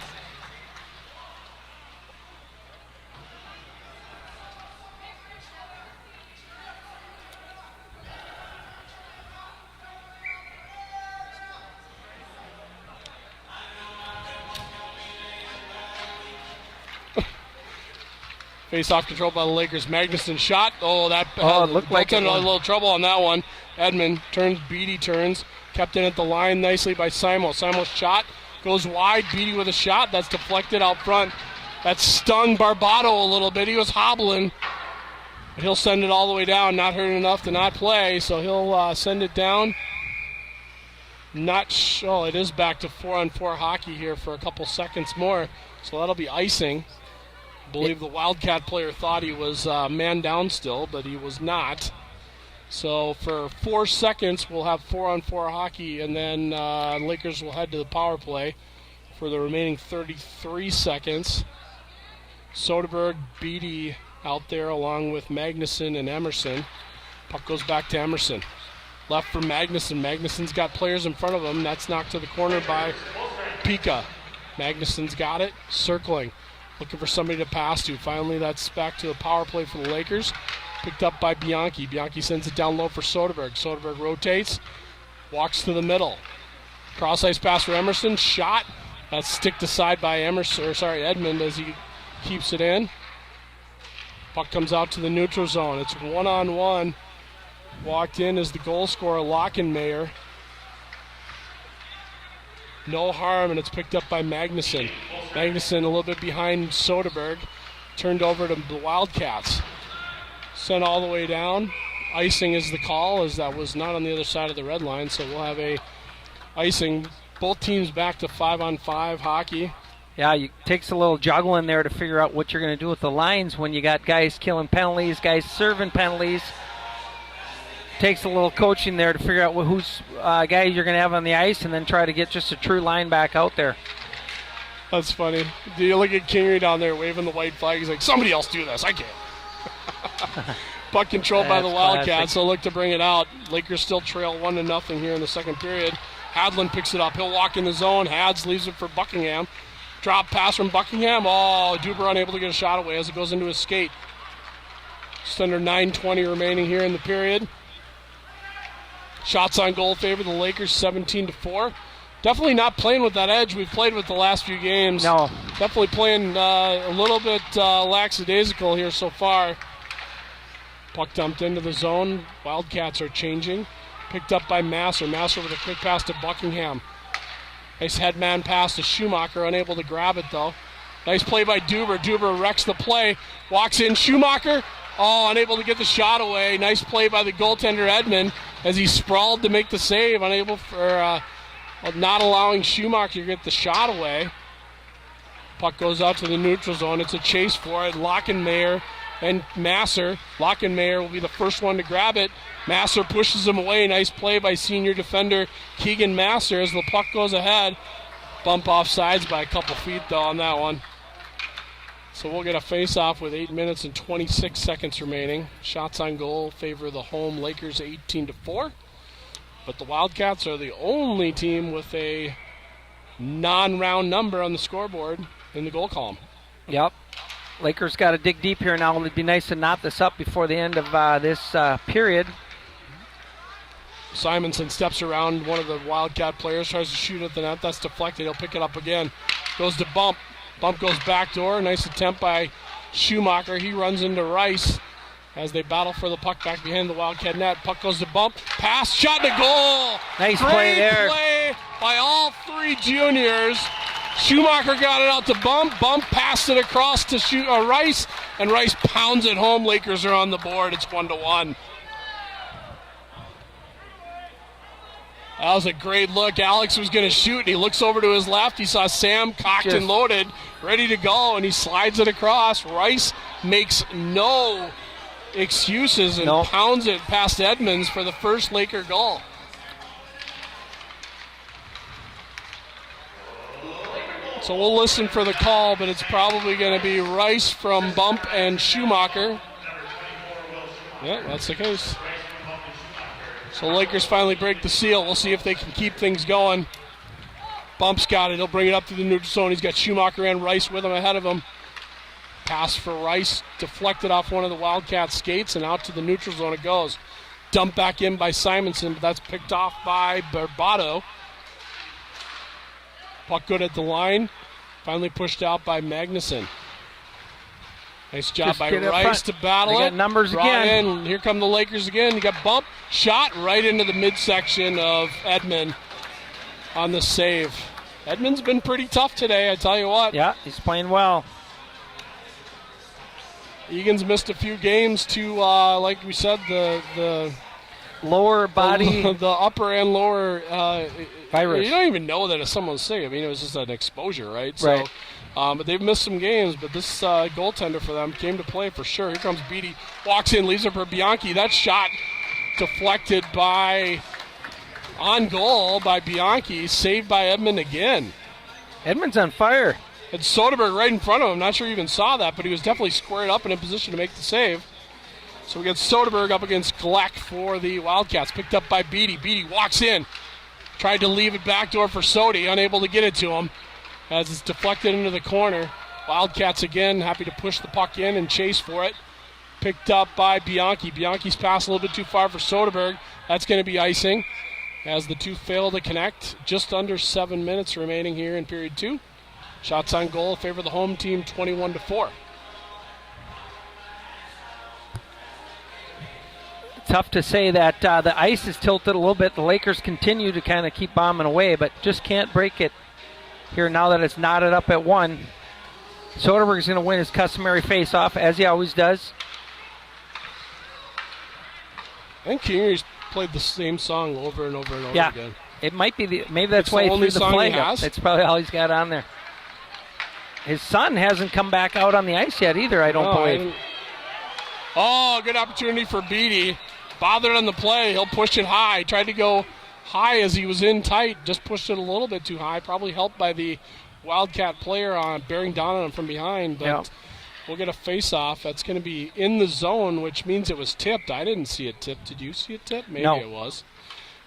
Face-off control by the Lakers. Magnuson shot. Oh, that it looked like a it won. little trouble on that one. Edmond turns. Beatty turns. Kept in at the line nicely by Simo. Simo's shot goes wide. Beatty with a shot. That's deflected out front. That stung Barbato a little bit. He was hobbling. But he'll send it all the way down. Not hurt enough to not play, so he'll send it down. It is back to 4-on-4 hockey here for a couple seconds more. So that'll be icing. I believe the Wildcat player thought he was man down still, but he was not. So for 4 seconds, we'll have 4-on-4 hockey, and then Lakers will head to the power play for the remaining 33 seconds. Soderberg, Beatty out there along with Magnuson and Emerson. Puck goes back to Emerson. Left for Magnuson. Magnuson's got players in front of him. That's knocked to the corner by Pika. Magnuson's got it, circling. Looking for somebody to pass to. Finally, that's back to the power play for the Lakers. Picked up by Bianchi. Bianchi sends it down low for Soderberg. Soderberg rotates, walks to the middle. Cross ice pass for Emerson. Shot. That's sticked aside by Edmond as he keeps it in. Puck comes out to the neutral zone. It's 1-on-1. Walked in as the goal scorer, Lockenmayer. No harm, and it's picked up by Magnuson. Magnuson a little bit behind Soderberg. Turned over to the Wildcats. Sent all the way down. Icing is the call, as that was not on the other side of the red line, so we'll have a icing. Both teams back to 5-on-5 hockey. Yeah, it takes a little juggling there to figure out what you're going to do with the lines when you got guys killing penalties, guys serving penalties. Takes a little coaching there to figure out who's guy you're going to have on the ice and then try to get just a true line back out there. That's funny. Do you look at Kingery down there waving the white flag? He's like, somebody else do this. I can't. Puck controlled by the Wildcats. Classic. They'll look to bring it out. Lakers still trail 1-0 here in the second period. Hadlin picks it up. He'll walk in the zone. Hads leaves it for Buckingham. Drop pass from Buckingham. Oh, Duber unable to get a shot away as it goes into his skate. Just under 9:20 remaining here in the period. Shots on goal favor the Lakers 17-4. Definitely not playing with that edge we've played with the last few games. No. Definitely playing a little bit lackadaisical here so far. Puck dumped into the zone. Wildcats are changing. Picked up by Masser. Masser with a quick pass to Buckingham. Nice headman pass to Schumacher. Unable to grab it, though. Nice play by Duber. Duber wrecks the play. Walks in. Schumacher. Oh, unable to get the shot away. Nice play by the goaltender, Edmund, as he sprawled to make the save. Unable for not allowing Schumacher to get the shot away. Puck goes out to the neutral zone. It's a chase for it. Lockenmayer and Masser. Lockenmayer will be the first one to grab it. Masser pushes him away. Nice play by senior defender Keegan Masser as the puck goes ahead. Bump off sides by a couple feet, though, on that one. So we'll get a face-off with 8 minutes and 26 seconds remaining. Shots on goal favor the home Lakers 18-4. But the Wildcats are the only team with a non-round number on the scoreboard in the goal column. Yep. Lakers got to dig deep here now. It'd be nice to knot this up before the end of this period. Simonson steps around one of the Wildcat players, tries to shoot at the net. That's deflected. He'll pick it up again. Goes to Bump. Bump goes backdoor. Nice attempt by Schumacher. He runs into Rice as they battle for the puck back behind the Wildcat net. Puck goes to Bump. Pass, shot to goal. Nice Great play there. Play by all three juniors. Schumacher got it out to Bump. Bump passed it across to Rice, and Rice pounds it home. Lakers are on the board. It's 1-1. That was a great look. Alex was going to shoot, and he looks over to his left. He saw Sam cocked and loaded, ready to go, and he slides it across. Rice makes no excuses and pounds it past Edmonds for the first Laker goal. So we'll listen for the call, but it's probably going to be Rice from Bump and Schumacher. Yeah, that's the case. So Lakers finally break the seal. We'll see if they can keep things going. Bump's got it. He'll bring it up to the neutral zone. He's got Schumacher and Rice with him ahead of him. Pass for Rice, deflected off one of the Wildcat skates, and out to the neutral zone it goes. Dumped back in by Simonson, but that's picked off by Barbato. Puck good at the line. Finally pushed out by Magnuson. Nice job by Rice to battle they it. got numbers again. In. Here come the Lakers again. You got Bump. Shot right into the midsection of Edmund on the save. Edmund's been pretty tough today, I tell you what. Yeah, he's playing well. Egan's missed a few games to, like we said, the lower body. The upper and lower virus. You don't even know that it's someone's sick. I mean, it was just an exposure, right? Right. So, but they've missed some games, but this goaltender for them came to play for sure. Here comes Beatty. Walks in, leaves it for Bianchi. That shot deflected on goal by Bianchi. Saved by Edmund again. Edmund's on fire. Had Soderberg right in front of him. Not sure you even saw that, but he was definitely squared up and in position to make the save. So we got Soderberg up against Gleck for the Wildcats. Picked up by Beatty. Beatty walks in. Tried to leave it backdoor for Sodi. Unable to get it to him as it's deflected into the corner. Wildcats again happy to push the puck in and chase for it. Picked up by Bianchi. Bianchi's pass a little bit too far for Soderberg. That's going to be icing as the two fail to connect. Just under 7 minutes remaining here in period 2. Shots on goal favor the home team 21-4. Tough to say that the ice is tilted a little bit. The Lakers continue to kind of keep bombing away, but just can't break it here now that it's knotted up at 1. Soderberg's going to win his customary face-off, as he always does. I think Kingery's played the same song over and over and over again. It might be maybe that's It's why the he only threw the song he flag up. has? That's probably all he's got on there. His son hasn't come back out on the ice yet either, I don't believe. Oh, good opportunity for Beatty. Bothered on the play. He'll push it high. Tried to go high as he was in tight. Just pushed it a little bit too high. Probably helped by the Wildcat player bearing down on him from behind. But we'll get a face-off. That's going to be in the zone, which means it was tipped. I didn't see it tipped. Did you see it tipped? Maybe it was.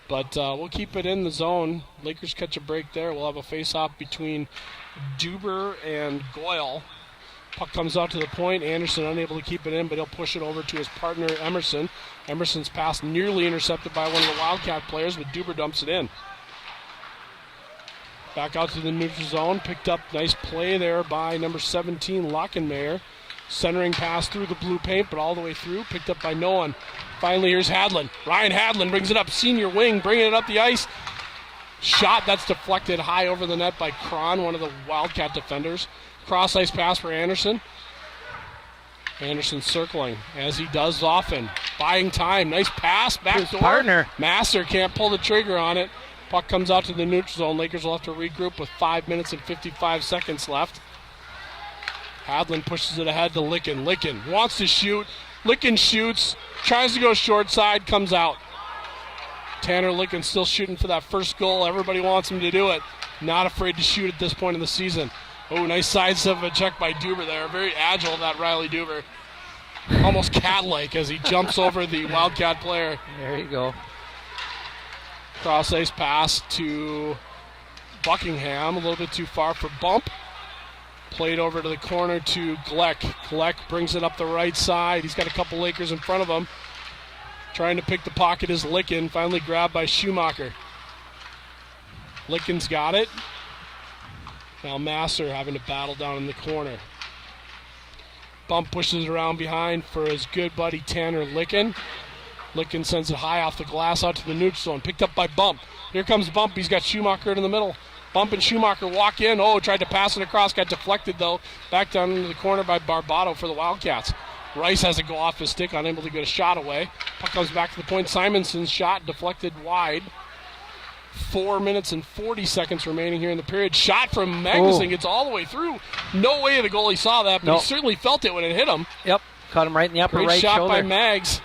But we'll keep it in the zone. Lakers catch a break there. We'll have a face-off between Duber and Goyle. Puck comes out to the point. Anderson unable to keep it in, but he'll push it over to his partner, Emerson. Emerson's pass nearly intercepted by one of the Wildcat players, but Duber dumps it in. Back out to the neutral zone. Picked up. Nice play there by number 17, Lockenmayer. Centering pass through the blue paint, but all the way through. Picked up by no one. Finally, here's Hadlin. Ryan Hadlin brings it up. Senior wing, bringing it up the ice. Shot that's deflected high over the net by Cron, one of the Wildcat defenders. Cross ice pass for Anderson. Anderson circling, as he does often. Buying time. Nice pass. Back door. Partner. Master can't pull the trigger on it. Puck comes out to the neutral zone. Lakers will have to regroup with 5 minutes and 55 seconds left. Hadlin pushes it ahead to Licken. Licken wants to shoot. Licken shoots. Tries to go short side. Comes out. Tanner Licken still shooting for that first goal. Everybody wants him to do it. Not afraid to shoot at this point in the season. Oh, nice sidestep check by Duber there. Very agile, that Riley Duber. Almost cat-like as he jumps over the Wildcat player. There you go. Cross ice pass to Buckingham. A little bit too far for Bump. Played over to the corner to Gleck. Gleck brings it up the right side. He's got a couple Lakers in front of him. Trying to pick the pocket is Licken. Finally grabbed by Schumacher. Licken's got it. Now Masser having to battle down in the corner. Bump pushes it around behind for his good buddy Tanner Licken. Licken sends it high off the glass out to the neutral zone. Picked up by Bump. Here comes Bump. He's got Schumacher in the middle. Bump and Schumacher walk in. Oh, tried to pass it across. Got deflected, though. Back down into the corner by Barbato for the Wildcats. Rice has to go off his stick, unable to get a shot away. Puck comes back to the point. Simonson's shot deflected wide. 4 minutes and 40 seconds remaining here in the period. Shot from Magnuson gets all the way through. No way the goalie saw that, but he certainly felt it when it hit him. Yep, caught him right in the upper Great right shot shoulder. by Mags.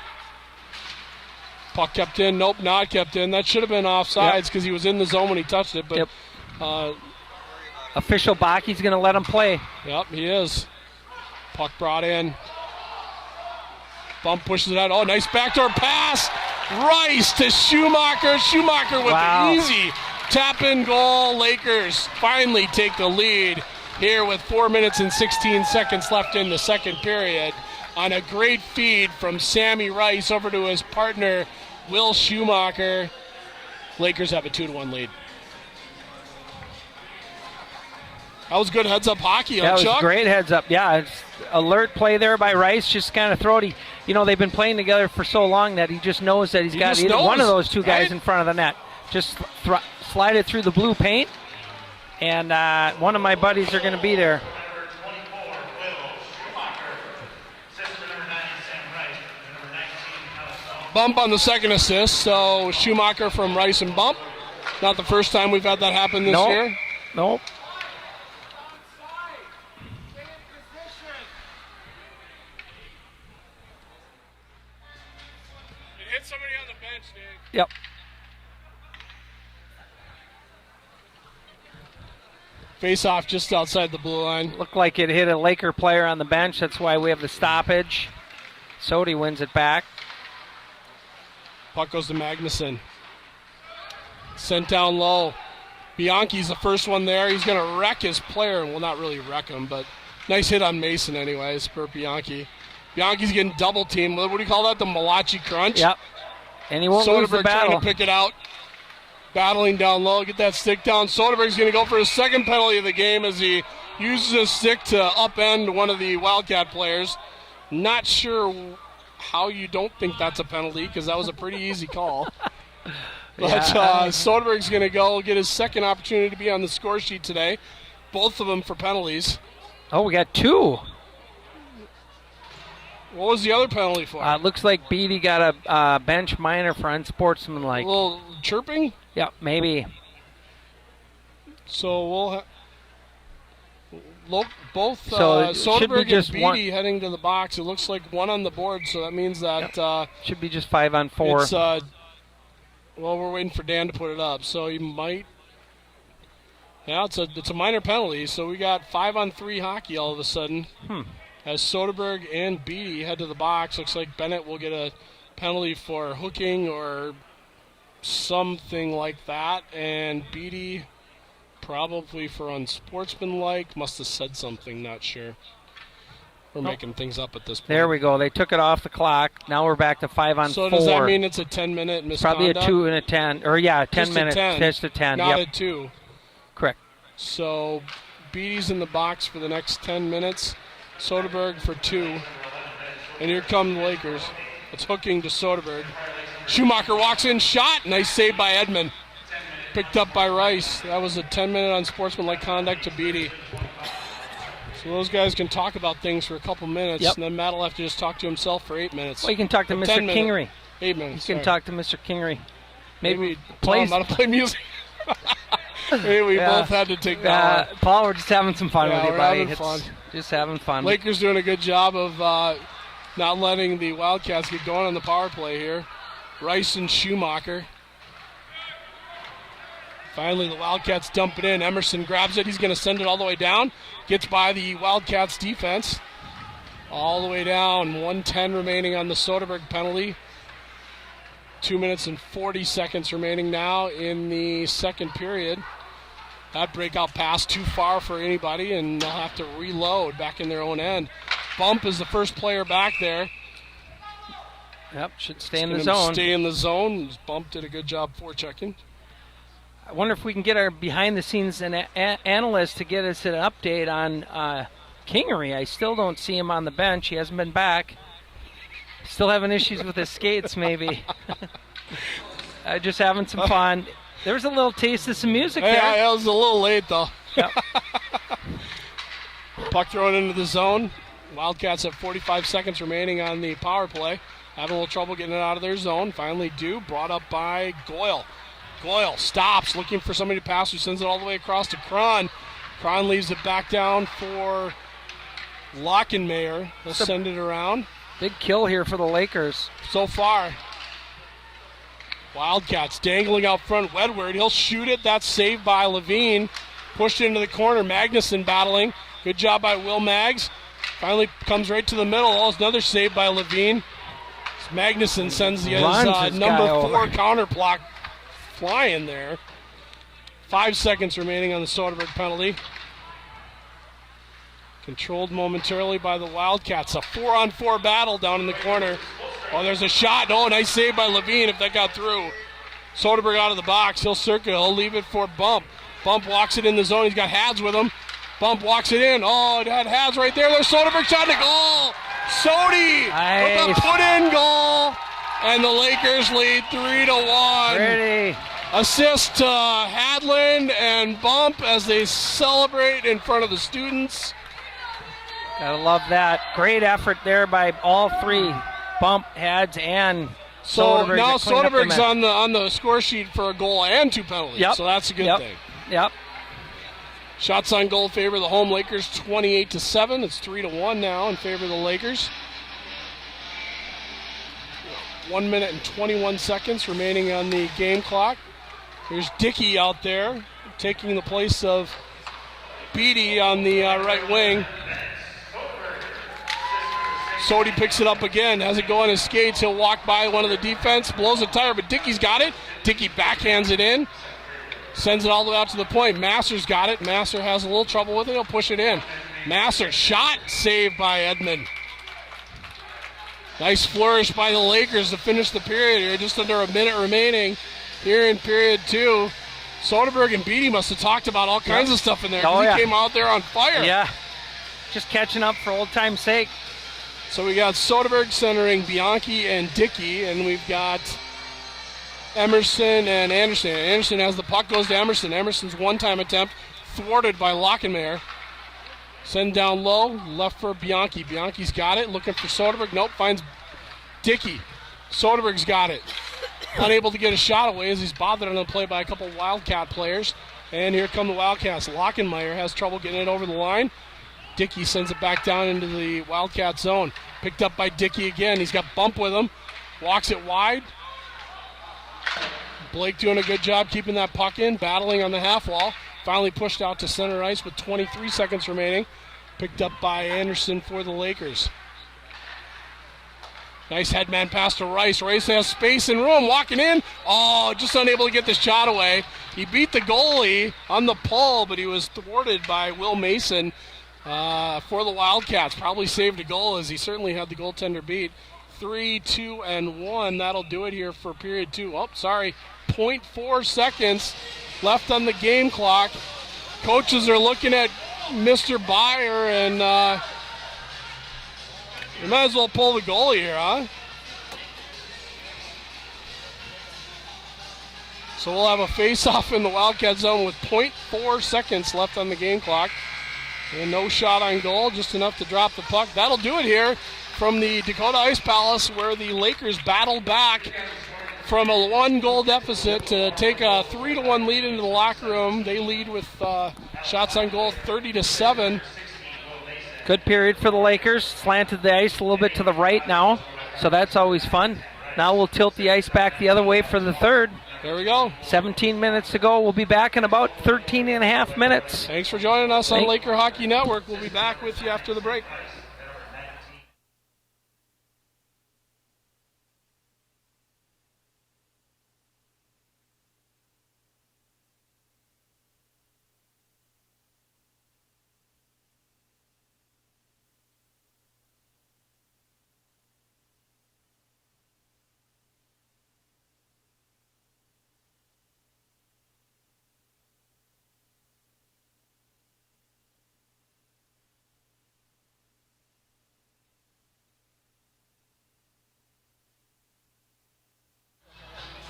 Puck kept in. Nope, not kept in. That should have been offsides because he was in the zone when he touched it. But official Baki's going to let him play. Yep, he is. Puck brought in. Bump pushes it out. Oh, nice backdoor pass. Rice to Schumacher. Schumacher with the easy tap-in goal. Lakers finally take the lead here with 4 minutes and 16 seconds left in the second period on a great feed from Sammy Rice over to his partner, Will Schumacher. Lakers have a 2-1 lead. That was good heads-up hockey, That Chuck? was great heads-up. Yeah, it's alert play there by Rice. Just kind of throw it. They've been playing together for so long that he just knows that he's got either one of those two guys in front of the net. Just slide it through the blue paint, and one of my buddies are going to be there. Number 24, Will Schumacher. Assist for number 9, Sam Rice. Number 19, Alex Bump. Bump on the second assist, so Schumacher from Rice and Bump. Not the first time we've had that happen this year. Nope. It hit somebody on the bench, Nick. Yep. Face off just outside the blue line. Looked like it hit a Laker player on the bench. That's why we have the stoppage. Sodi wins it back. Puck goes to Magnuson. Sent down low. Bianchi's the first one there. He's going to wreck his player. Well, not really wreck him, but nice hit on Mason anyways for Bianchi. Bianchi's getting double teamed. What do you call that? The Malachi crunch? Yep. And he won't lose the Soderberg battle. trying to pick it out. Battling down low. Get that stick down. Soderberg's going to go for his second penalty of the game as he uses his stick to upend one of the Wildcat players. Not sure how you don't think that's a penalty because that was a pretty easy call. But Yeah. Soderberg's going to go get his second opportunity to be on the score sheet today. Both of them for penalties. Oh, we got 2. What was the other penalty for? Looks like Beatty got a bench minor for unsportsmanlike. A little chirping? Yeah, maybe. So we'll both So it should be Soderberg just and one- Beatty heading to the box. It looks like one on the board, so that means that Should be just 5 on 4. it's well, we're waiting for Dan to put it up, so he might. Yeah, it's a minor penalty, so we got 5 on 3 hockey all of a sudden. As Soderberg and Beatty head to the box, looks like Bennett will get a penalty for hooking or something like that, and Beatty probably for unsportsmanlike. Must have said something, not sure. We're making things up at this point. There we go. They took it off the clock. Now we're back to 5 on 4. So does that mean it's a 10-minute misconduct? Probably a 2 and a 10. Or, 10 Just a minutes. 10, Just a 10. Not Yep. a 2. Correct. So Beatty's in the box for the next 10 minutes. Soderberg for 2. And here come the Lakers. It's hooking to Soderberg. Schumacher walks in, shot. Nice save by Edmond. Picked up by Rice. That was a 10-minute unsportsmanlike conduct to Beatty. So those guys can talk about things for a couple minutes, Yep. and then Matt will have to just talk to himself for 8 minutes. Well, you can talk to Or Mr. 10 minutes. Kingery. 8 minutes. You can sorry. talk to Mr. Kingery. Maybe play tell him how to play music. Maybe we Yeah. both had to take that one. Paul, we're just having some fun Yeah, with you, we're buddy. having It's fun. Just having fun. Lakers doing a good job of not letting the Wildcats get going on the power play here. Rice and Schumacher. Finally, the Wildcats dump it in. Emerson grabs it. He's going to send it all the way down. Gets by the Wildcats defense. All the way down. 1:10 remaining on the Soderberg penalty. 2 minutes and 40 seconds remaining now in the second period. That breakout pass too far for anybody, and they'll have to reload back in their own end. Bump is the first player back there. Yep, should stay in Gonna the zone. Stay in the zone. Bump did a good job forechecking. I wonder if we can get our behind-the-scenes analyst to get us an update on Kingery. I still don't see him on the bench. He hasn't been back. Still having issues with his skates, maybe. Just having some fun. There was a little taste of some music Hey, there. it was a little late, though. Yep. Puck thrown into the zone. Wildcats have 45 seconds remaining on the power play. Having a little trouble getting it out of their zone. Finally do. Brought up by Goyle. Goyle stops, looking for somebody to pass, who sends it all the way across to Cron. Cron leaves it back down for Lockenmayer. He'll send it around. Big kill here for the Lakers. So far. Wildcats dangling out front. Wedward, he'll shoot it. That's saved by Levine. Pushed into the corner. Magnuson battling. Good job by Will Maggs. Finally comes right to the middle. Oh, it's another save by Levine. Magnuson sends his Runs this number guy 4 over. counter block flying there. 5 seconds remaining on the Soderberg penalty. Controlled momentarily by the Wildcats. A 4-on-4 battle down in the corner. Oh, there's a shot. Oh, nice save by Levine if that got through. Soderberg out of the box. He'll circle. He'll leave it for Bump. Bump walks it in the zone. He's got Hads with him. Bump walks it in. Oh, it had Hads right there. There's Soderberg shot to goal. Sodi with Nice. a put-in goal. And the Lakers lead 3-1. Pretty. Assist to Hadland and Bump as they celebrate in front of the students. Gotta love that. Great effort there by all three. Bump, Hads, and So Soderberg now to clean up the Soderberg's mess. on the score sheet for a goal and 2 penalties. Yep. So that's a good Yep. thing. Yep. Shots on goal favor the home Lakers 28-7. It's 3-1 now in favor of the Lakers. 1 minute and 21 seconds remaining on the game clock. There's Dickey out there taking the place of Beatty on the right wing. Sodi picks it up again, has it go on his skates. He'll walk by one of the defense, blows a tire, but Dickey's got it. Dickey backhands it in, sends it all the way out to the point. Masser's got it. Masser has a little trouble with it. He'll push it in. Masser shot, saved by Edmond. Nice flourish by the Lakers to finish the period here. Just under a minute remaining here in period 2. Soderberg and Beatty must have talked about all kinds of stuff in there. 'Cause Oh, yeah. He came out there on fire. Yeah. Just catching up for old time's sake. So we got Soderberg centering Bianchi and Dickey, and we've got Emerson and Anderson. Anderson has the puck, goes to Emerson. Emerson's one-time attempt thwarted by Lockenmayer. Send down low, left for Bianchi. Bianchi's got it, looking for Soderberg. Nope, finds Dickey. Soderberg's got it. Unable to get a shot away as he's bothered on the play by a couple Wildcat players. And here come the Wildcats. Lockenmayer has trouble getting it over the line. Dickey sends it back down into the Wildcat zone. Picked up by Dickey again. He's got bump with him. Walks it wide. Blake doing a good job keeping that puck in, battling on the half wall. Finally pushed out to center ice with 23 seconds remaining. Picked up by Anderson for the Lakers. Nice headman pass to Rice. Rice has space and room, walking in. Oh, just unable to get the shot away. He beat the goalie on the pull, but he was thwarted by Will Mason for the Wildcats. Probably saved a goal as he certainly had the goaltender beat. 3, 2, and 1. That'll do it here for period 2. Oh, sorry. 0.4 seconds left on the game clock. Coaches are looking at Mr. Byer, and you might as well pull the goalie here, huh? So we'll have a face-off in the Wildcat zone with 0.4 seconds left on the game clock. And no shot on goal, just enough to drop the puck. That'll do it here from the Dakota Ice Palace, where the Lakers battled back from a 1-goal deficit to take a 3-1 lead into the locker room. They lead with shots on goal 30-7. Good period for the Lakers. Slanted the ice a little bit to the right now, so that's always fun. Now we'll tilt the ice back the other way for the third. There we go. 17 minutes to go. We'll be back in about 13 and a half minutes. Thanks for joining us on Laker Hockey Network. We'll be back with you after the break.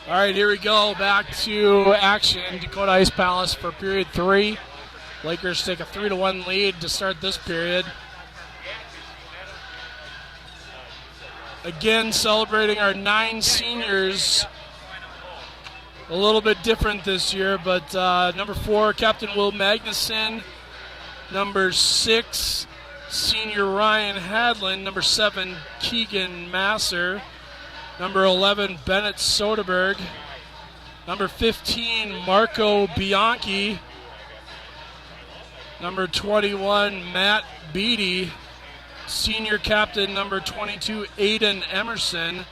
All right, here we go. Back to action. Dakota Ice Palace for period 3. Lakers take a 3-1 lead to start this period. Again, celebrating our 9 seniors. A little bit different this year, but number 4, Captain Will Magnuson. Number 6, Senior Ryan Hadlin. Number 7, Keegan Masser. Number 11, Bennett Soderberg. Number 15, Marco Bianchi. Number 21, Matt Beatty. Senior captain, number 22, Aiden Emerson.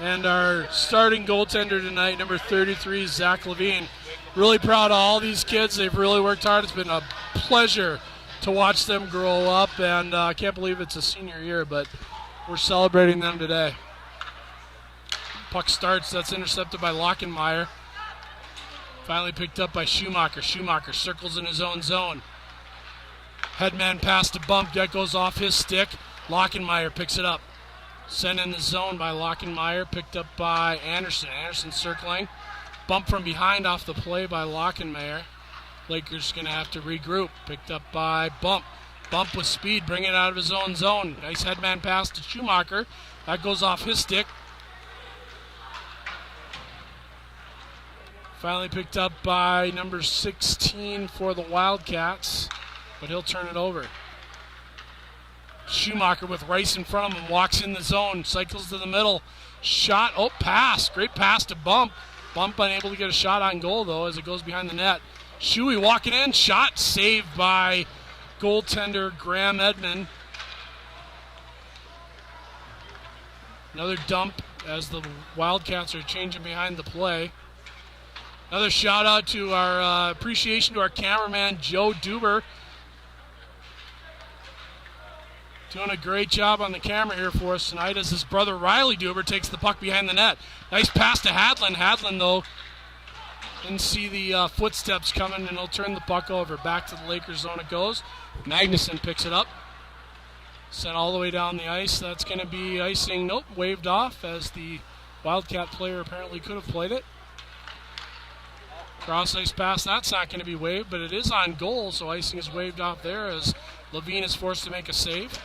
And our starting goaltender tonight, number 33, Zach Levine. Really proud of all these kids. They've really worked hard. It's been a pleasure to watch them grow up, and I can't believe it's a senior year, but we're celebrating them today. Puck starts, that's intercepted by Lockenmayer. Finally picked up by Schumacher. Schumacher circles in his own zone. Headman pass to Bump, that goes off his stick. Lockenmayer picks it up. Sent in the zone by Lockenmayer, picked up by Anderson. Anderson circling. Bump from behind off the play by Lockenmayer. Lakers going to have to regroup. Picked up by Bump. Bump with speed, bring it out of his own zone. Nice headman pass to Schumacher. That goes off his stick. Finally picked up by number 16 for the Wildcats, but he'll turn it over. Schumacher with Rice in front of him, walks in the zone, cycles to the middle. Shot, pass. Great pass to Bump. Bump unable to get a shot on goal, though, as it goes behind the net. Shuey walking in, shot saved by goaltender Graham Edmond. Another dump as the Wildcats are changing behind the play. Another shout out to our appreciation to our cameraman, Joe Duber. Doing a great job on the camera here for us tonight as his brother Riley Duber takes the puck behind the net. Nice pass to Hadlin. Hadlin, though, didn't see the footsteps coming, and he'll turn the puck over. Back to the Lakers zone it goes. Magnuson picks it up. Sent all the way down the ice. That's going to be icing. Nope, waved off as the Wildcat player apparently could have played it. Cross ice pass, that's not going to be waived, but it is on goal, so icing is waved off there as Levine is forced to make a save.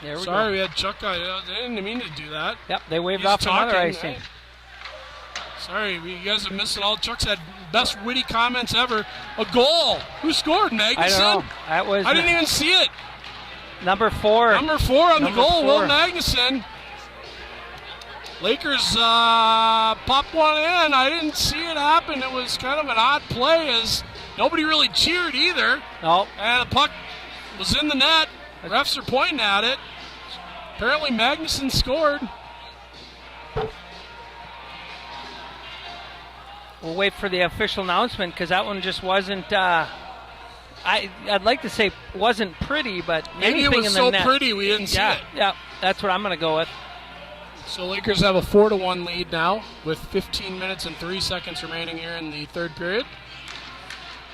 There we Sorry, go. we had Chuck. They didn't mean to do that. Yep, they waved He's off another talking, icing. right? Sorry, you guys are missing all. Chuck's had best witty comments ever. A goal. Who scored, Magnuson? I don't know. That was I didn't even see it. number 4. Number 4 on the Number goal, Will 4. Magnuson. Lakers popped one in. I didn't see it happen. It was kind of an odd play as nobody really cheered either. No, And the puck was in the net. Refs are pointing at it. Apparently Magnuson scored. we'll wait for the official announcement because that one just wasn't. I'd like to say wasn't pretty, but Maybe it anything was in the so net. pretty we didn't see it. Yeah, that's what I'm going to go with. So Lakers have a 4-1 lead now with 15 minutes and 3 seconds remaining here in the third period.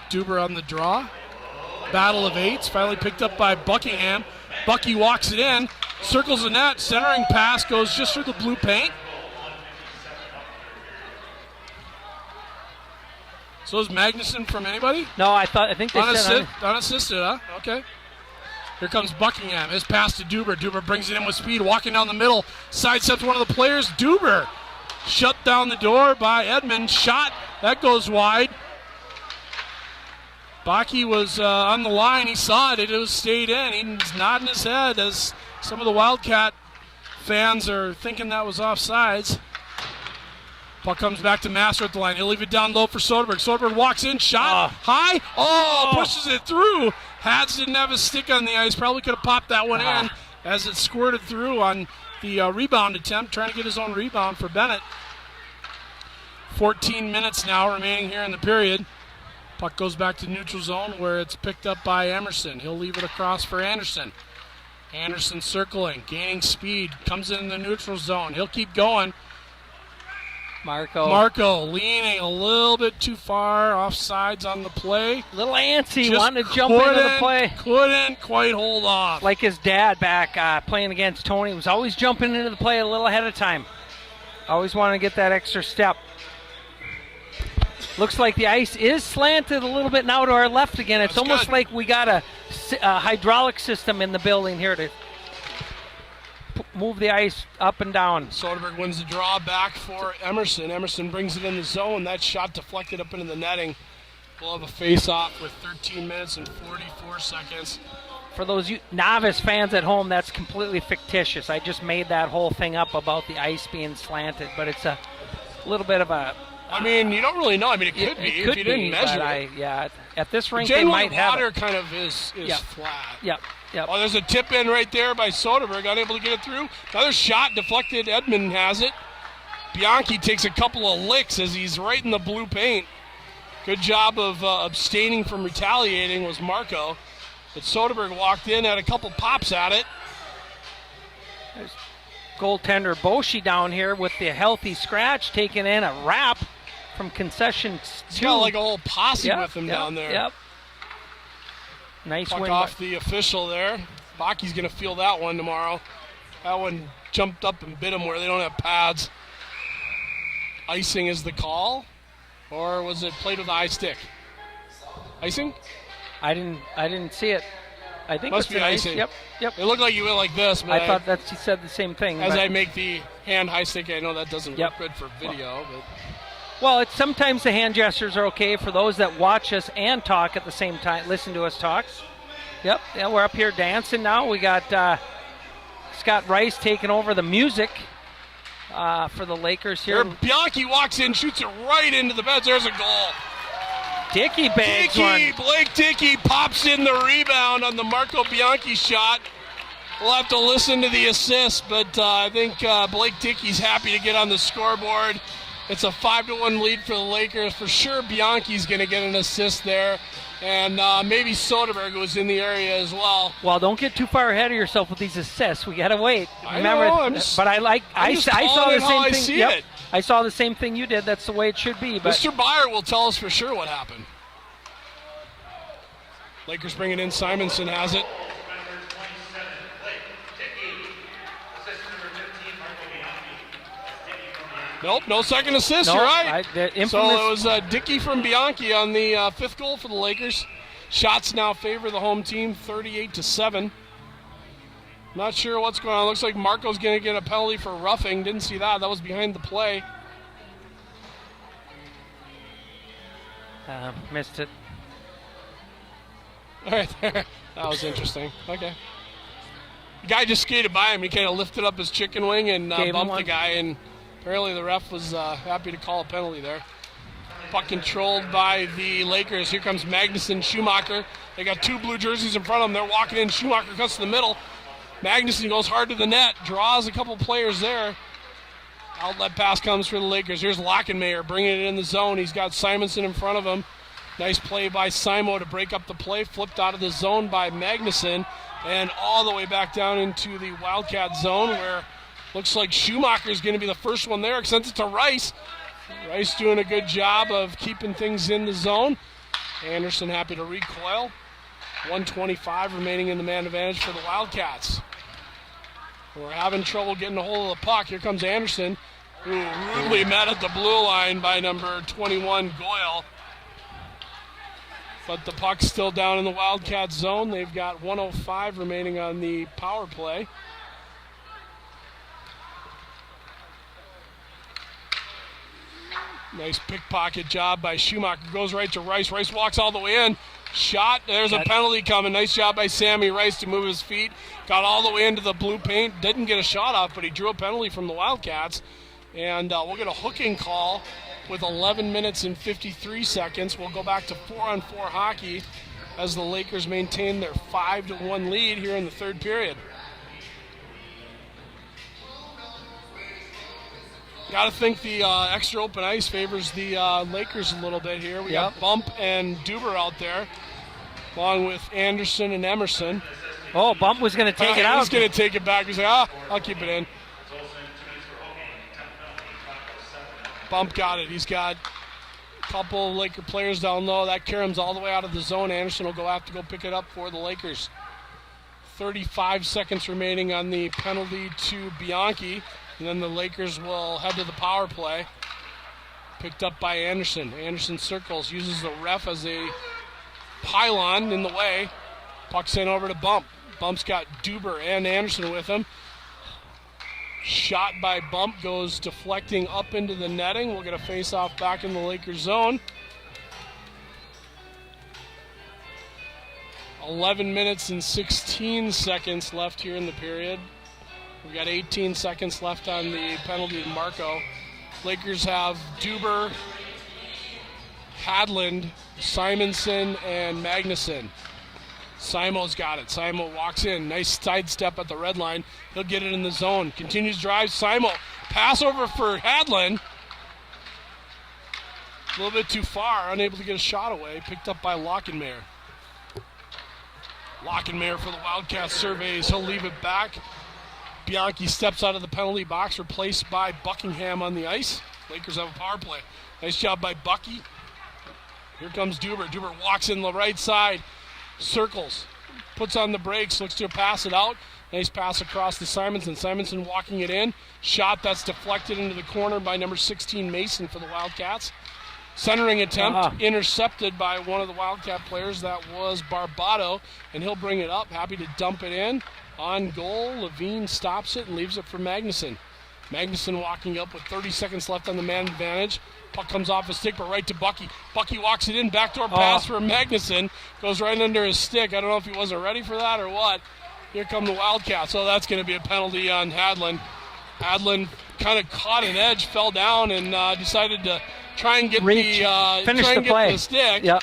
Duber on the draw. Battle of eights, finally picked up by Buckingham. Bucky walks it in, circles the net, centering pass goes just through the blue paint. So is Magnuson from anybody? No, I think they said. Unassisted, huh? Okay. Here comes Buckingham. His pass to Duber. Duber brings it in with speed, walking down the middle. Sidesteps one of the players. Duber shut down the door by Edmond. Shot. That goes wide. Baki was on the line. He saw it. It was stayed in. He's nodding his head as some of the Wildcat fans are thinking that was offsides. Puck comes back to Master at the line. He'll leave it down low for Soderberg. Soderberg walks in, shot, high. Pushes it through. Hats didn't have his stick on the ice. Probably could have popped that one in as it squirted through on the rebound attempt, trying to get his own rebound for Bennett. 14 minutes now remaining here in the period. Puck goes back to neutral zone where it's picked up by Emerson. He'll leave it across for Anderson. Anderson circling, gaining speed, comes in the neutral zone. He'll keep going. Marco leaning a little bit too far, offsides on the play. Little antsy, Just wanted to jump into the play. Couldn't quite hold off. Like his dad back playing against Tony, was always jumping into the play a little ahead of time. Always wanted to get that extra step. Looks like the ice is slanted a little bit now to our left again. It's That's almost good. like we got a hydraulic system in the building here to move the ice up and down. Soderberg wins the draw back for Emerson. Emerson brings it in the zone. That shot deflected up into the netting. We'll have a face-off with 13 minutes and 44 seconds. For those novice fans at home, that's completely fictitious. I just made that whole thing up about the ice being slanted, but it's a little bit of a... I mean, you don't really know. I mean, it could be if you didn't measure it. At this rink, they Generally, might have water it. kind of is flat. Yep. Oh, there's a tip in right there by Soderberg, unable to get it through. Another shot deflected. Edmond has it. Bianchi takes a couple of licks as he's right in the blue paint. Good job of abstaining from retaliating was Marco. But Soderberg walked in, had a couple pops at it. There's goaltender Boshi down here with the healthy scratch, taking in a wrap from concession He's 2. got like a whole posse with him down there. Yep. Nice Puck win. off the official there. Baki's going to feel that one tomorrow. That one jumped up and bit him where they don't have pads. Icing is the call, or was it played with the high stick? Icing? I didn't see it. I think Must it's be an ice. icing. Yep. It looked like you went like this, but I thought that he said the same thing. as but- I make the hand high stick, I know that doesn't Yep. look good for video. But Well, it's sometimes the hand gestures are okay for those that watch us and talk at the same time, listen to us talk. Yep, yeah, we're up here dancing now. We got Scott Rice taking over the music for the Lakers here. Bianchi walks in, shoots it right into the beds. There's a goal. Dickey bags one. Blake Dickey pops in the rebound on the Marco Bianchi shot. We'll have to listen to the assist, but I think Blake Dickey's happy to get on the scoreboard. It's a 5-1 lead for the Lakers. For sure, Bianchi's going to get an assist there. And maybe Soderberg was in the area as well. Well, don't get too far ahead of yourself with these assists. We got to wait. I Remember, know, I'm just- but I just saw calling the it how I same thing. see Yep, it. I saw the same thing you did. That's the way it should be. But Mr. Byer will tell us for sure what happened. Lakers bring it in. Simonson has it. Nope, no second assist. No, You're right. the So infamous- it was Dickey from Bianchi on the fifth goal for the Lakers. Shots now favor the home team, 38-7. Not sure what's going on. Looks like Marco's going to get a penalty for roughing. Didn't see that. That was behind the play. Missed it. Right there. That was interesting. Okay. The guy just skated by him. He kind of lifted up his chicken wing and Gave him bumped one. the guy, and apparently the ref was happy to call a penalty there. Puck controlled by the Lakers. Here comes Magnuson, Schumacher. They got two blue jerseys in front of them. They're walking in. Schumacher cuts to the middle. Magnuson goes hard to the net, draws a couple players there. Outlet pass comes for the Lakers. Here's Lockenmayer bringing it in the zone. He's got Simonson in front of him. Nice play by Simo to break up the play. Flipped out of the zone by Magnuson and all the way back down into the Wildcat zone where looks like Schumacher is going to be the first one there. Sends it to Rice. Rice doing a good job of keeping things in the zone. Anderson happy to recoil. 1:25 remaining in the man advantage for the Wildcats. We're having trouble getting a hold of the puck. Here comes Anderson, who rudely met at the blue line by number 21, Goyle. But the puck's still down in the Wildcats zone. They've got 1:05 remaining on the power play. Nice pickpocket job by Schumacher. Goes right to Rice. Rice walks all the way in. Shot. There's a penalty coming. Nice job by Sammy Rice to move his feet. Got all the way into the blue paint. Didn't get a shot off, but he drew a penalty from the Wildcats. And we'll get a hooking call with 11 minutes and 53 seconds. We'll go back to 4-on-4 hockey as the Lakers maintain their 5-1 lead here in the third period. Got to think the extra open ice favors the Lakers a little bit here. We got Bump and Duber out there, along with Anderson and Emerson. Oh, Bump was going to take it out. He's going to take it back. He's like, I'll keep it in. Bump got it. He's got a couple of Laker players down low. That carries all the way out of the zone. Anderson will have to go pick it up for the Lakers. 35 seconds remaining on the penalty to Bianchi. And then the Lakers will head to the power play. Picked up by Anderson. Anderson circles, uses the ref as a pylon in the way. Puck sent over to Bump. Bump's got Duber and Anderson with him. Shot by Bump goes deflecting up into the netting. We'll get a face-off back in the Lakers zone. 11 minutes and 16 seconds left here in the period. We've got 18 seconds left on the penalty to Marco. Lakers have Duber, Hadland, Simonson, and Magnuson. Simo's got it. Simo walks in. Nice side step at the red line. He'll get it in the zone. Continues drive. Simo. Pass over for Hadland. A little bit too far. Unable to get a shot away. Picked up by Lockenmayer. Lockenmayer for the Wildcats surveys. He'll leave it back. Bianchi steps out of the penalty box, replaced by Buckingham on the ice. Lakers have a power play. Nice job by Bucky. Here comes Duber. Duber walks in the right side, circles, puts on the brakes, looks to pass it out. Nice pass across to Simonson. Simonson walking it in. Shot that's deflected into the corner by number 16, Mason, for the Wildcats. Centering attempt intercepted by one of the Wildcat players. That was Barbado, and he'll bring it up. Happy to dump it in. On goal, Levine stops it and leaves it for Magnuson. Magnuson walking up with 30 seconds left on the man advantage. Puck comes off his stick, but right to Bucky. Bucky walks it in, backdoor pass for Magnuson. Goes right under his stick. I don't know if he wasn't ready for that or what. Here come the Wildcats. So that's going to be a penalty on Hadland. Hadland kind of caught an edge, fell down, and decided to try and get the stick. Yep.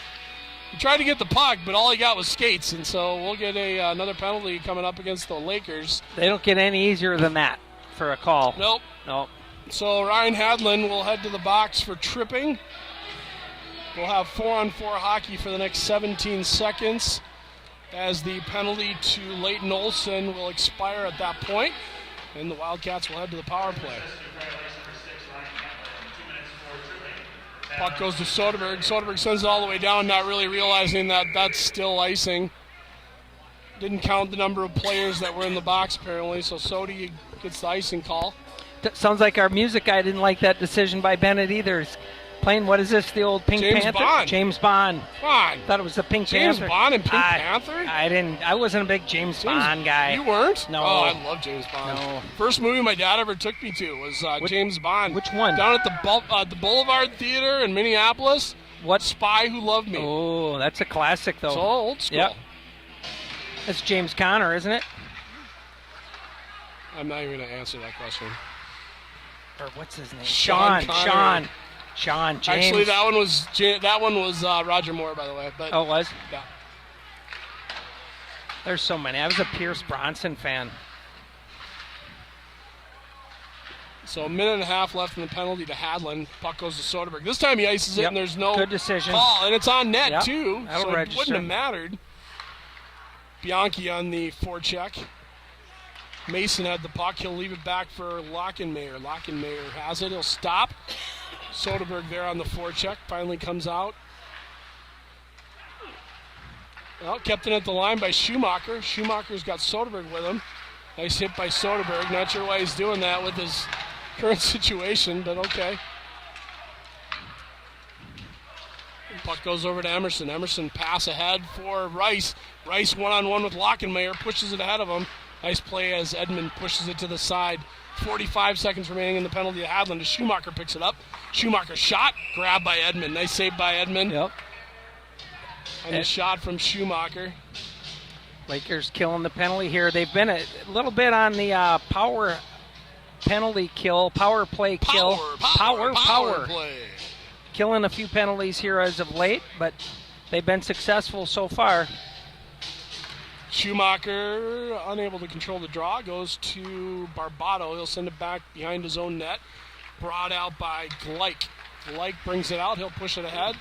He tried to get the puck, but all he got was skates, and so we'll get another penalty coming up against the Lakers. They don't get any easier than that for a call. Nope. So Ryan Hadland will head to the box for tripping. We'll have 4-on-4 hockey for the next 17 seconds as the penalty to Leighton Olson will expire at that point, and the Wildcats will head to the power play. Puck goes to Soderberg. Soderberg sends it all the way down, not really realizing that that's still icing. Didn't count the number of players that were in the box, apparently, so Sodi gets the icing call. Sounds like our music guy didn't like that decision by Bennett either. He's playing, what is this, the old Pink James Panther? Bond. James Bond. Come on. Thought it was the Pink James Panther. Bond and Pink Panther? I wasn't a big James Bond guy. You weren't? No. Oh, I love James Bond. No. First movie my dad ever took me to was James Bond. Which one? Down at the Boulevard Theater in Minneapolis. What? Spy Who Loved Me. Oh, that's a classic, though. It's all old school. Yep. That's James Conner, isn't it? I'm not even going to answer that question. Or what's his name? Sean Connery. Sean James. Actually, that one was Roger Moore, by the way. But Oh, it was? yeah. There's so many. I was a Pierce Bronson fan. So a minute and a half left in the penalty to Hadlin. Puck goes to Soderberg. This time he ices it, Yep. and there's no Good decision. call. And it's on net, Yep. too. That'll So it register. wouldn't have mattered. Bianchi on the forecheck. Mason had the puck. He'll leave it back for Lockenmayer. Lockenmayer has it. He'll stop. Soderberg there on the forecheck. Finally comes out. Well, kept it at the line by Schumacher. Schumacher's got Soderberg with him. Nice hit by Soderberg. Not sure why he's doing that with his current situation, but okay. Puck goes over to Emerson. Emerson pass ahead for Rice. Rice one-on-one with Lockenmayer. Pushes it ahead of him. Nice play as Edmund pushes it to the side. 45 seconds remaining in the penalty to Hadlin. As Schumacher picks it up. Schumacher shot. Grabbed by Edmund. Nice save by Edmund. Yep. And the shot from Schumacher. Lakers killing the penalty here. They've been a little bit on the power penalty kill, power play kill. Power play. Killing a few penalties here as of late, but they've been successful so far. Schumacher, unable to control the draw, goes to Barbato. He'll send it back behind his own net. Brought out by Gleich. Gleich brings it out. He'll push it ahead.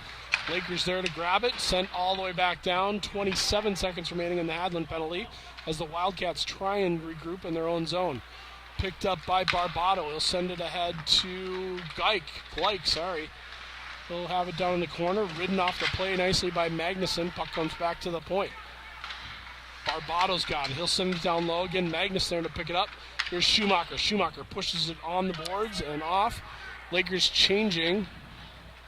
Lakers there to grab it. Sent all the way back down. 27 seconds remaining in the Hadlin penalty as the Wildcats try and regroup in their own zone. Picked up by Barbato. He'll send it ahead to Gleich, sorry. He'll have it down in the corner. Ridden off the play nicely by Magnuson. Puck comes back to the point. Barbato's got it. He'll send it down low. Again, Magnus there to pick it up. Here's Schumacher. Schumacher pushes it on the boards and off. Lakers changing.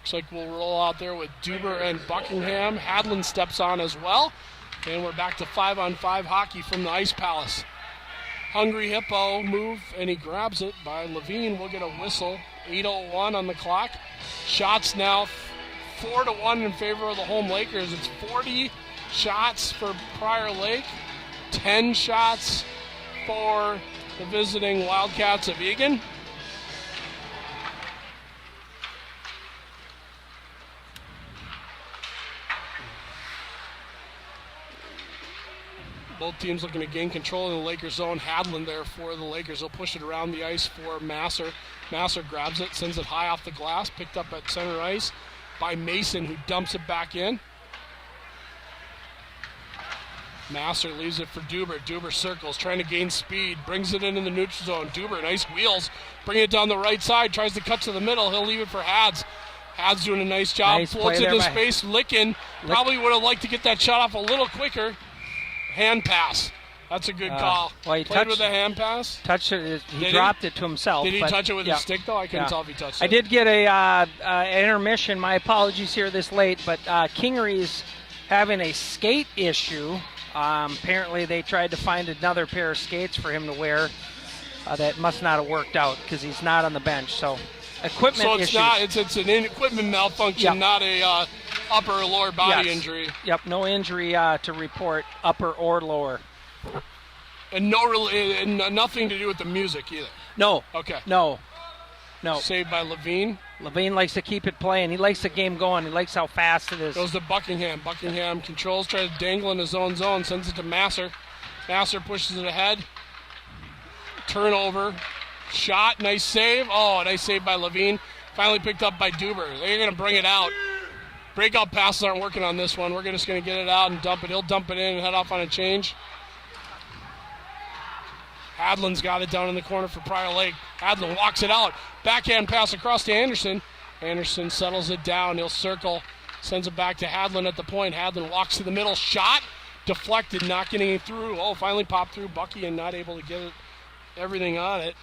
Looks like we'll roll out there with Duber and Buckingham. Hadlin steps on as well. And we're back to 5-on-5 hockey from the Ice Palace. Hungry Hippo move, and he grabs it by Levine. We'll get a whistle. 8:01 on the clock. Shots now 4-1 in favor of the home Lakers. It's 40 shots for Prior Lake, 10 shots for the visiting Wildcats of Eagan. Both teams looking to gain control in the Lakers zone. Hadlin there for the Lakers. He'll push it around the ice for Masser. Masser grabs it, sends it high off the glass, picked up at center ice by Mason, who dumps it back in. Masser leaves it for Duber. Duber circles, trying to gain speed, brings it into the neutral zone. Duber, nice wheels, bring it down the right side, tries to cut to the middle. He'll leave it for Hads. Hads doing a nice job, Nice floats play into there by space. Licken probably would have liked to get that shot off a little quicker. Hand pass. That's a good call. Well, he Played touched- with a hand pass. Touched it. He Did he? dropped it to himself. Did he but- touch it with yeah. his stick, though? I couldn't Yeah. tell if he touched it. I did get a intermission. My apologies here this late, but Kingery's having a skate issue. Apparently, they tried to find another pair of skates for him to wear. That must not have worked out because he's not on the bench. So, equipment So it's issues. not. It's an equipment malfunction, Yep. not a upper or lower body Yes. injury. Yep, no injury to report, upper or lower. And nothing to do with the music either. No. Okay. No. Saved by Levine. Levine likes to keep it playing. He likes the game going. He likes how fast it is. Goes to Buckingham. Buckingham controls, tries to dangle in his own zone, sends it to Masser. Masser pushes it ahead. Turnover. Shot. Nice save. Oh, nice save by Levine. Finally picked up by Duber. They're going to bring it out. Breakout passes aren't working on this one. We're just going to get it out and dump it. He'll dump it in and head off on a change. Hadlin's got it down in the corner for Prior Lake. Hadlin walks it out. Backhand pass across to Anderson. Anderson settles it down. He'll circle. Sends it back to Hadlin at the point. Hadlin walks to the middle. Shot. Deflected. Not getting it through. Oh, finally popped through Bucky and not able to get it, everything on it.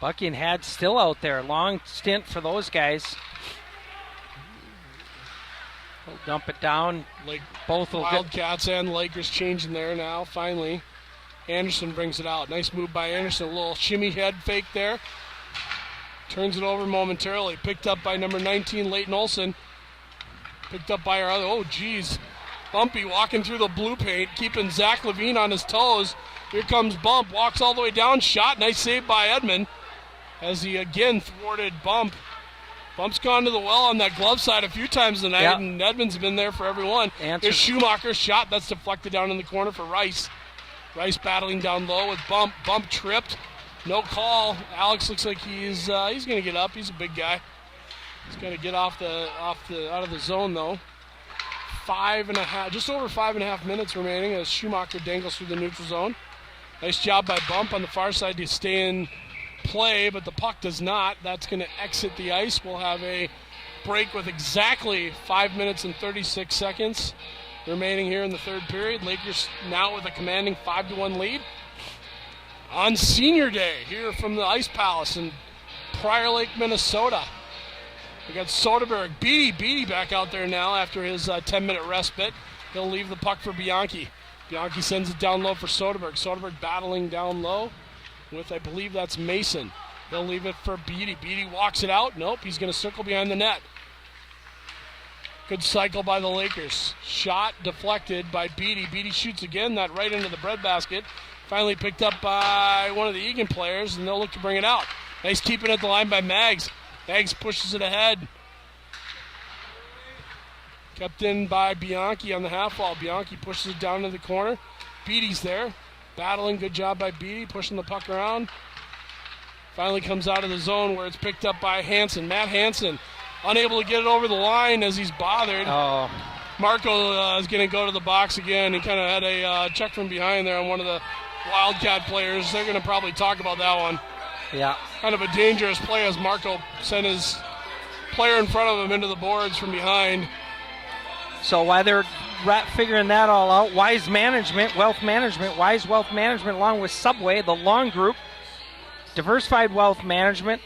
Bucky and Had still out there. Long stint for those guys. They'll dump it down. Both will Wildcats and Lakers changing there now, finally. Anderson brings it out. Nice move by Anderson. A little shimmy head fake there. Turns it over momentarily. Picked up by number 19, Leighton Olson. Picked up by our other. Oh, geez. Bumpy walking through the blue paint, keeping Zach Levine on his toes. Here comes Bump. Walks all the way down. Shot. Nice save by Edmond as he again thwarted Bump. Bump's gone to the well on that glove side a few times tonight, and Edmond's been there for everyone. Here's Schumacher's shot. That's deflected down in the corner for Rice. Rice battling down low with Bump. Bump tripped. No call. Alex looks like he's going to get up. He's a big guy. He's going to get out of the zone though. Just over 5.5 minutes remaining as Schumacher dangles through the neutral zone. Nice job by Bump on the far side to stay in play, but the puck does not. That's going to exit the ice. We'll have a break with exactly 5 minutes and 36 seconds remaining here in the third period. Lakers now with a commanding 5-1 lead. On Senior Day here from the Ice Palace in Prior Lake, Minnesota. We got Soderberg. Beatty back out there now after his 10-minute respite. He'll leave the puck for Bianchi. Bianchi sends it down low for Soderberg. Soderberg battling down low with, I believe that's Mason. He'll leave it for Beatty. Beatty walks it out. Nope, he's going to circle behind the net. Good cycle by the Lakers. Shot deflected by Beatty. Beatty shoots again, that right into the breadbasket. Finally picked up by one of the Eagan players, and they'll look to bring it out. Nice keeping at the line by Maggs. Maggs pushes it ahead. Kept in by Bianchi on the half wall. Bianchi pushes it down to the corner. Beatty's there. Battling, good job by Beatty, pushing the puck around. Finally comes out of the zone where it's picked up by Hansen. Matt Hansen unable to get it over the line as he's bothered. Oh. Marco is going to go to the box again. He kind of had a check from behind there on one of the Wildcat players. They're going to probably talk about that one. Yeah. Kind of a dangerous play as Marco sent his player in front of him into the boards from behind. So while they're figuring that all out, Wise Wealth Management, along with Subway, the Long Group, Diversified Wealth Management,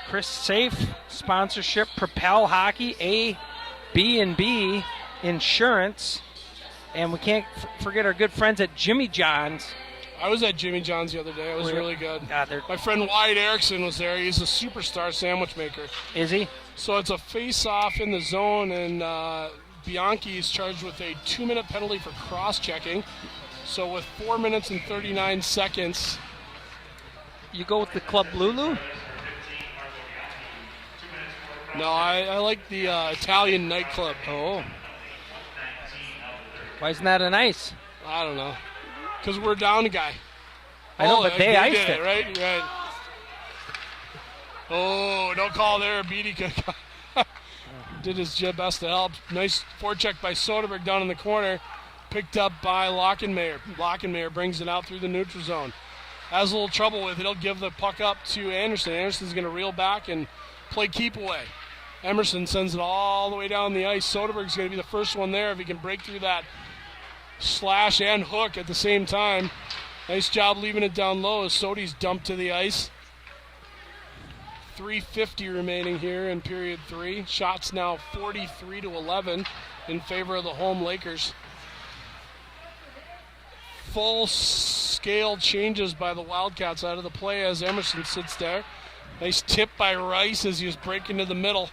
Chris Safe sponsorship, Propel Hockey, A&B Insurance, and we can't forget our good friends at Jimmy John's. I was at Jimmy John's the other day. It was really good. God, my friend Wyatt Erickson was there. He's a superstar sandwich maker. Is he? So it's a face-off in the zone, and Bianchi is charged with a 2-minute penalty for cross-checking. So with 4 minutes and 39 seconds. You go with the Club Lulu? No, I like the Italian nightclub. Oh. Why isn't that an ice? I don't know. Because we're down a guy. I know, but they iced it. Right? Oh, no call there. Beatty did his best to help. Nice forecheck by Soderberg down in the corner. Picked up by Lockenmayer. Lockenmayer brings it out through the neutral zone. Has a little trouble with it. He'll give the puck up to Anderson. Anderson's going to reel back and play keep away. Emerson sends it all the way down the ice. Soderberg's going to be the first one there if he can break through that slash and hook at the same time. Nice job leaving it down low as Sodi's dumped to the ice. 3:50 remaining here in period 3. Shots now 43-11 in favor of the home Lakers. Full scale changes by the Wildcats out of the play as Emerson sits there. Nice tip by Rice as he was breaking to the middle.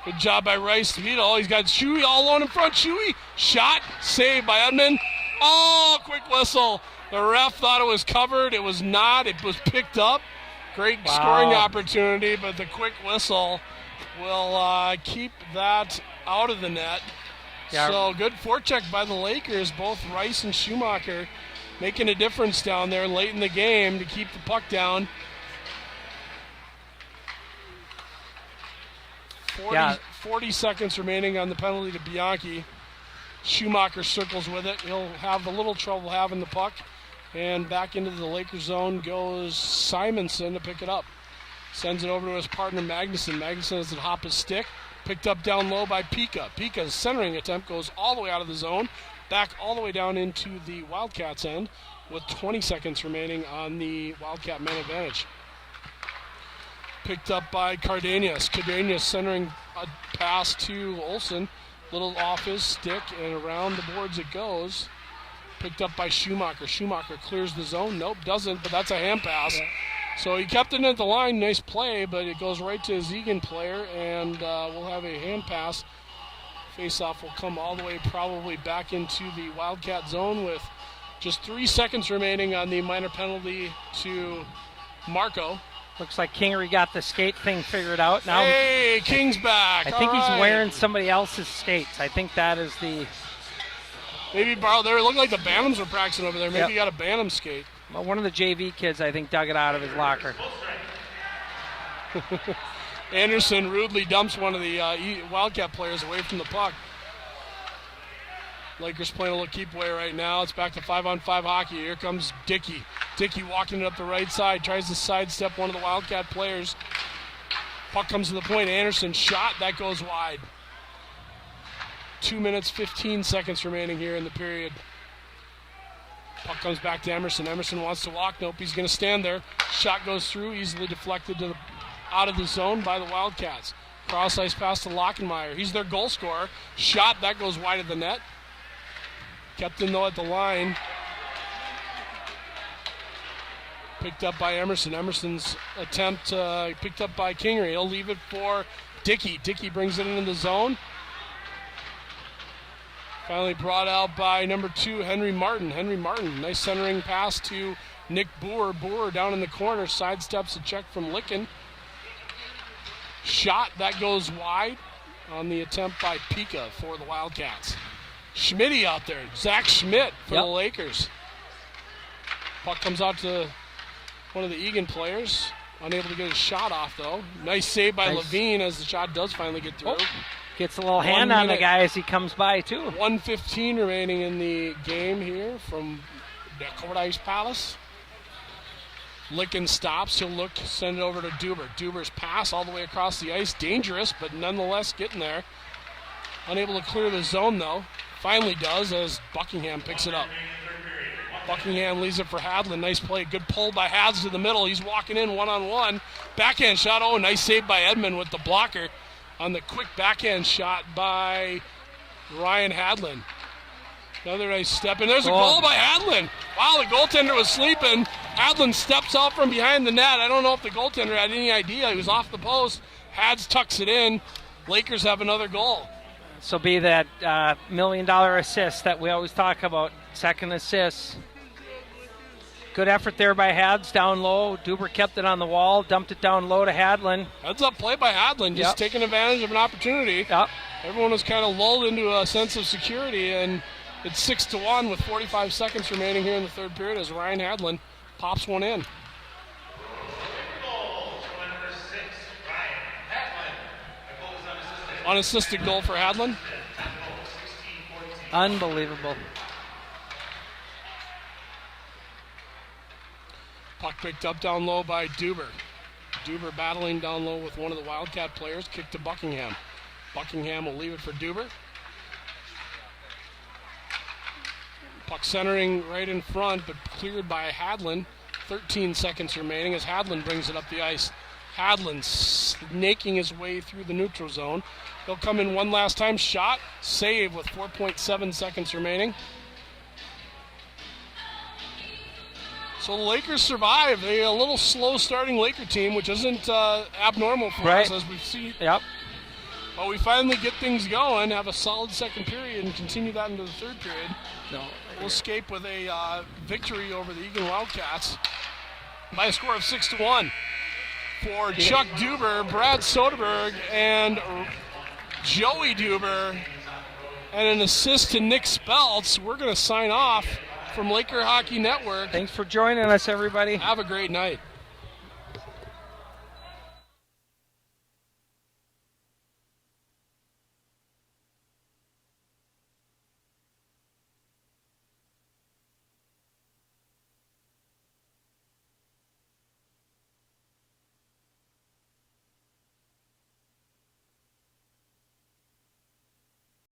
Good job by Rice to beat it all. He's got Shuey all alone in front. Shuey, shot, saved by Edmond. Oh, quick whistle. The ref thought it was covered. It was not. It was picked up. Great scoring opportunity, but the quick whistle will keep that out of the net. Yeah. So good forecheck by the Lakers. Both Rice and Schumacher making a difference down there late in the game to keep the puck down. 40 seconds remaining on the penalty to Bianchi. Schumacher circles with it. He'll have a little trouble having the puck. And back into the Lakers zone goes Simonson to pick it up. Sends it over to his partner Magnuson. Magnuson has to hop his stick. Picked up down low by Pika. Pika's centering attempt goes all the way out of the zone. Back all the way down into the Wildcats end. with 20 seconds remaining on the Wildcat man advantage. Picked up by Cardenas. Cardenas centering a pass to Olsen. Little off his stick, and around the boards it goes. Picked up by Schumacher. Schumacher clears the zone. Nope, doesn't, but that's a hand pass. Yeah. So he kept it at the line. Nice play, but it goes right to his Eagan player, and we'll have a hand pass. Face-off will come all the way probably back into the Wildcat zone with just 3 seconds remaining on the minor penalty to Marco. Looks like Kingery got the skate thing figured out now. Hey, King's back. I think All he's right. wearing somebody else's skates. I think that is the. Maybe borrow there. It looked like the Bantams were practicing over there. Maybe Yep. he got a Bantam skate. Well, one of the JV kids, I think, dug it out of his locker. Anderson rudely dumps one of the Wildcat players away from the puck. Lakers playing a little keep away right now. It's back to 5-on-5 hockey. Here comes Dickey. Dickey walking it up the right side. Tries to sidestep one of the Wildcat players. Puck comes to the point. Anderson shot. That goes wide. 2 minutes, 15 seconds remaining here in the period. Puck comes back to Emerson. Emerson wants to walk. Nope, he's going to stand there. Shot goes through. Easily deflected to out of the zone by the Wildcats. Cross ice pass to Lockenmeyer. He's their goal scorer. Shot. That goes wide of the net. Kept in, though, at the line. Picked up by Emerson. Emerson's attempt picked up by Kingery. He'll leave it for Dickey. Dickey brings it into the zone. Finally brought out by number 2, Henry Martin. Henry Martin, nice centering pass to Nick Boer. Boer down in the corner, sidesteps a check from Licken. Shot, that goes wide on the attempt by Pika for the Wildcats. Schmitty out there, Zach Schmidt for the Lakers. Puck comes out to one of the Eagan players. Unable to get a shot off, though. Nice save by Levine as the shot does finally get through. Gets a little hand on the guy as he comes by, too. 1:15 remaining in the game here from Dakota Ice Palace. Licken stops. He'll look, send it over to Duber. Duber's pass all the way across the ice. Dangerous, but nonetheless getting there. Unable to clear the zone, though. Finally does as Buckingham picks it up. Buckingham leaves it for Hadlin. Nice play. Good pull by Hads to the middle. He's walking in one-on-one. Backhand shot. Oh, nice save by Edmond with the blocker on the quick backhand shot by Ryan Hadlin. Another nice step. And there's a goal by Hadlin. Wow, the goaltender was sleeping. Hadlin steps out from behind the net. I don't know if the goaltender had any idea. He was off the post. Hads tucks it in. Lakers have another goal. So be that $1 million assist that we always talk about. Second assist. Good effort there by Hads down low. Duber kept it on the wall, dumped it down low to Hadlin. Heads up play by Hadlin, just taking advantage of an opportunity. Yep. Everyone was kind of lulled into a sense of security, and it's 6-1 with 45 seconds remaining here in the third period as Ryan Hadlin pops one in. Unassisted goal for Hadlin. Unbelievable. Puck picked up down low by Duber. Duber battling down low with one of the Wildcat players. Kick to Buckingham. Buckingham will leave it for Duber. Puck centering right in front, but cleared by Hadlin. 13 seconds remaining as Hadlin brings it up the ice. Hadlin snaking his way through the neutral zone. He'll come in one last time. Shot, save with 4.7 seconds remaining. So the Lakers survive. They're a little slow starting Laker team, which isn't abnormal for us as we've seen. Yep. But we finally get things going, have a solid second period, and continue that into the third period. We'll escape with a victory over the Eagan Wildcats by a score of 6-1. For Chuck Duber, Brad Soderberg, and Joey Duber, and an assist to Nick Speltz, we're going to sign off from Laker Hockey Network. Thanks for joining us, everybody. Have a great night.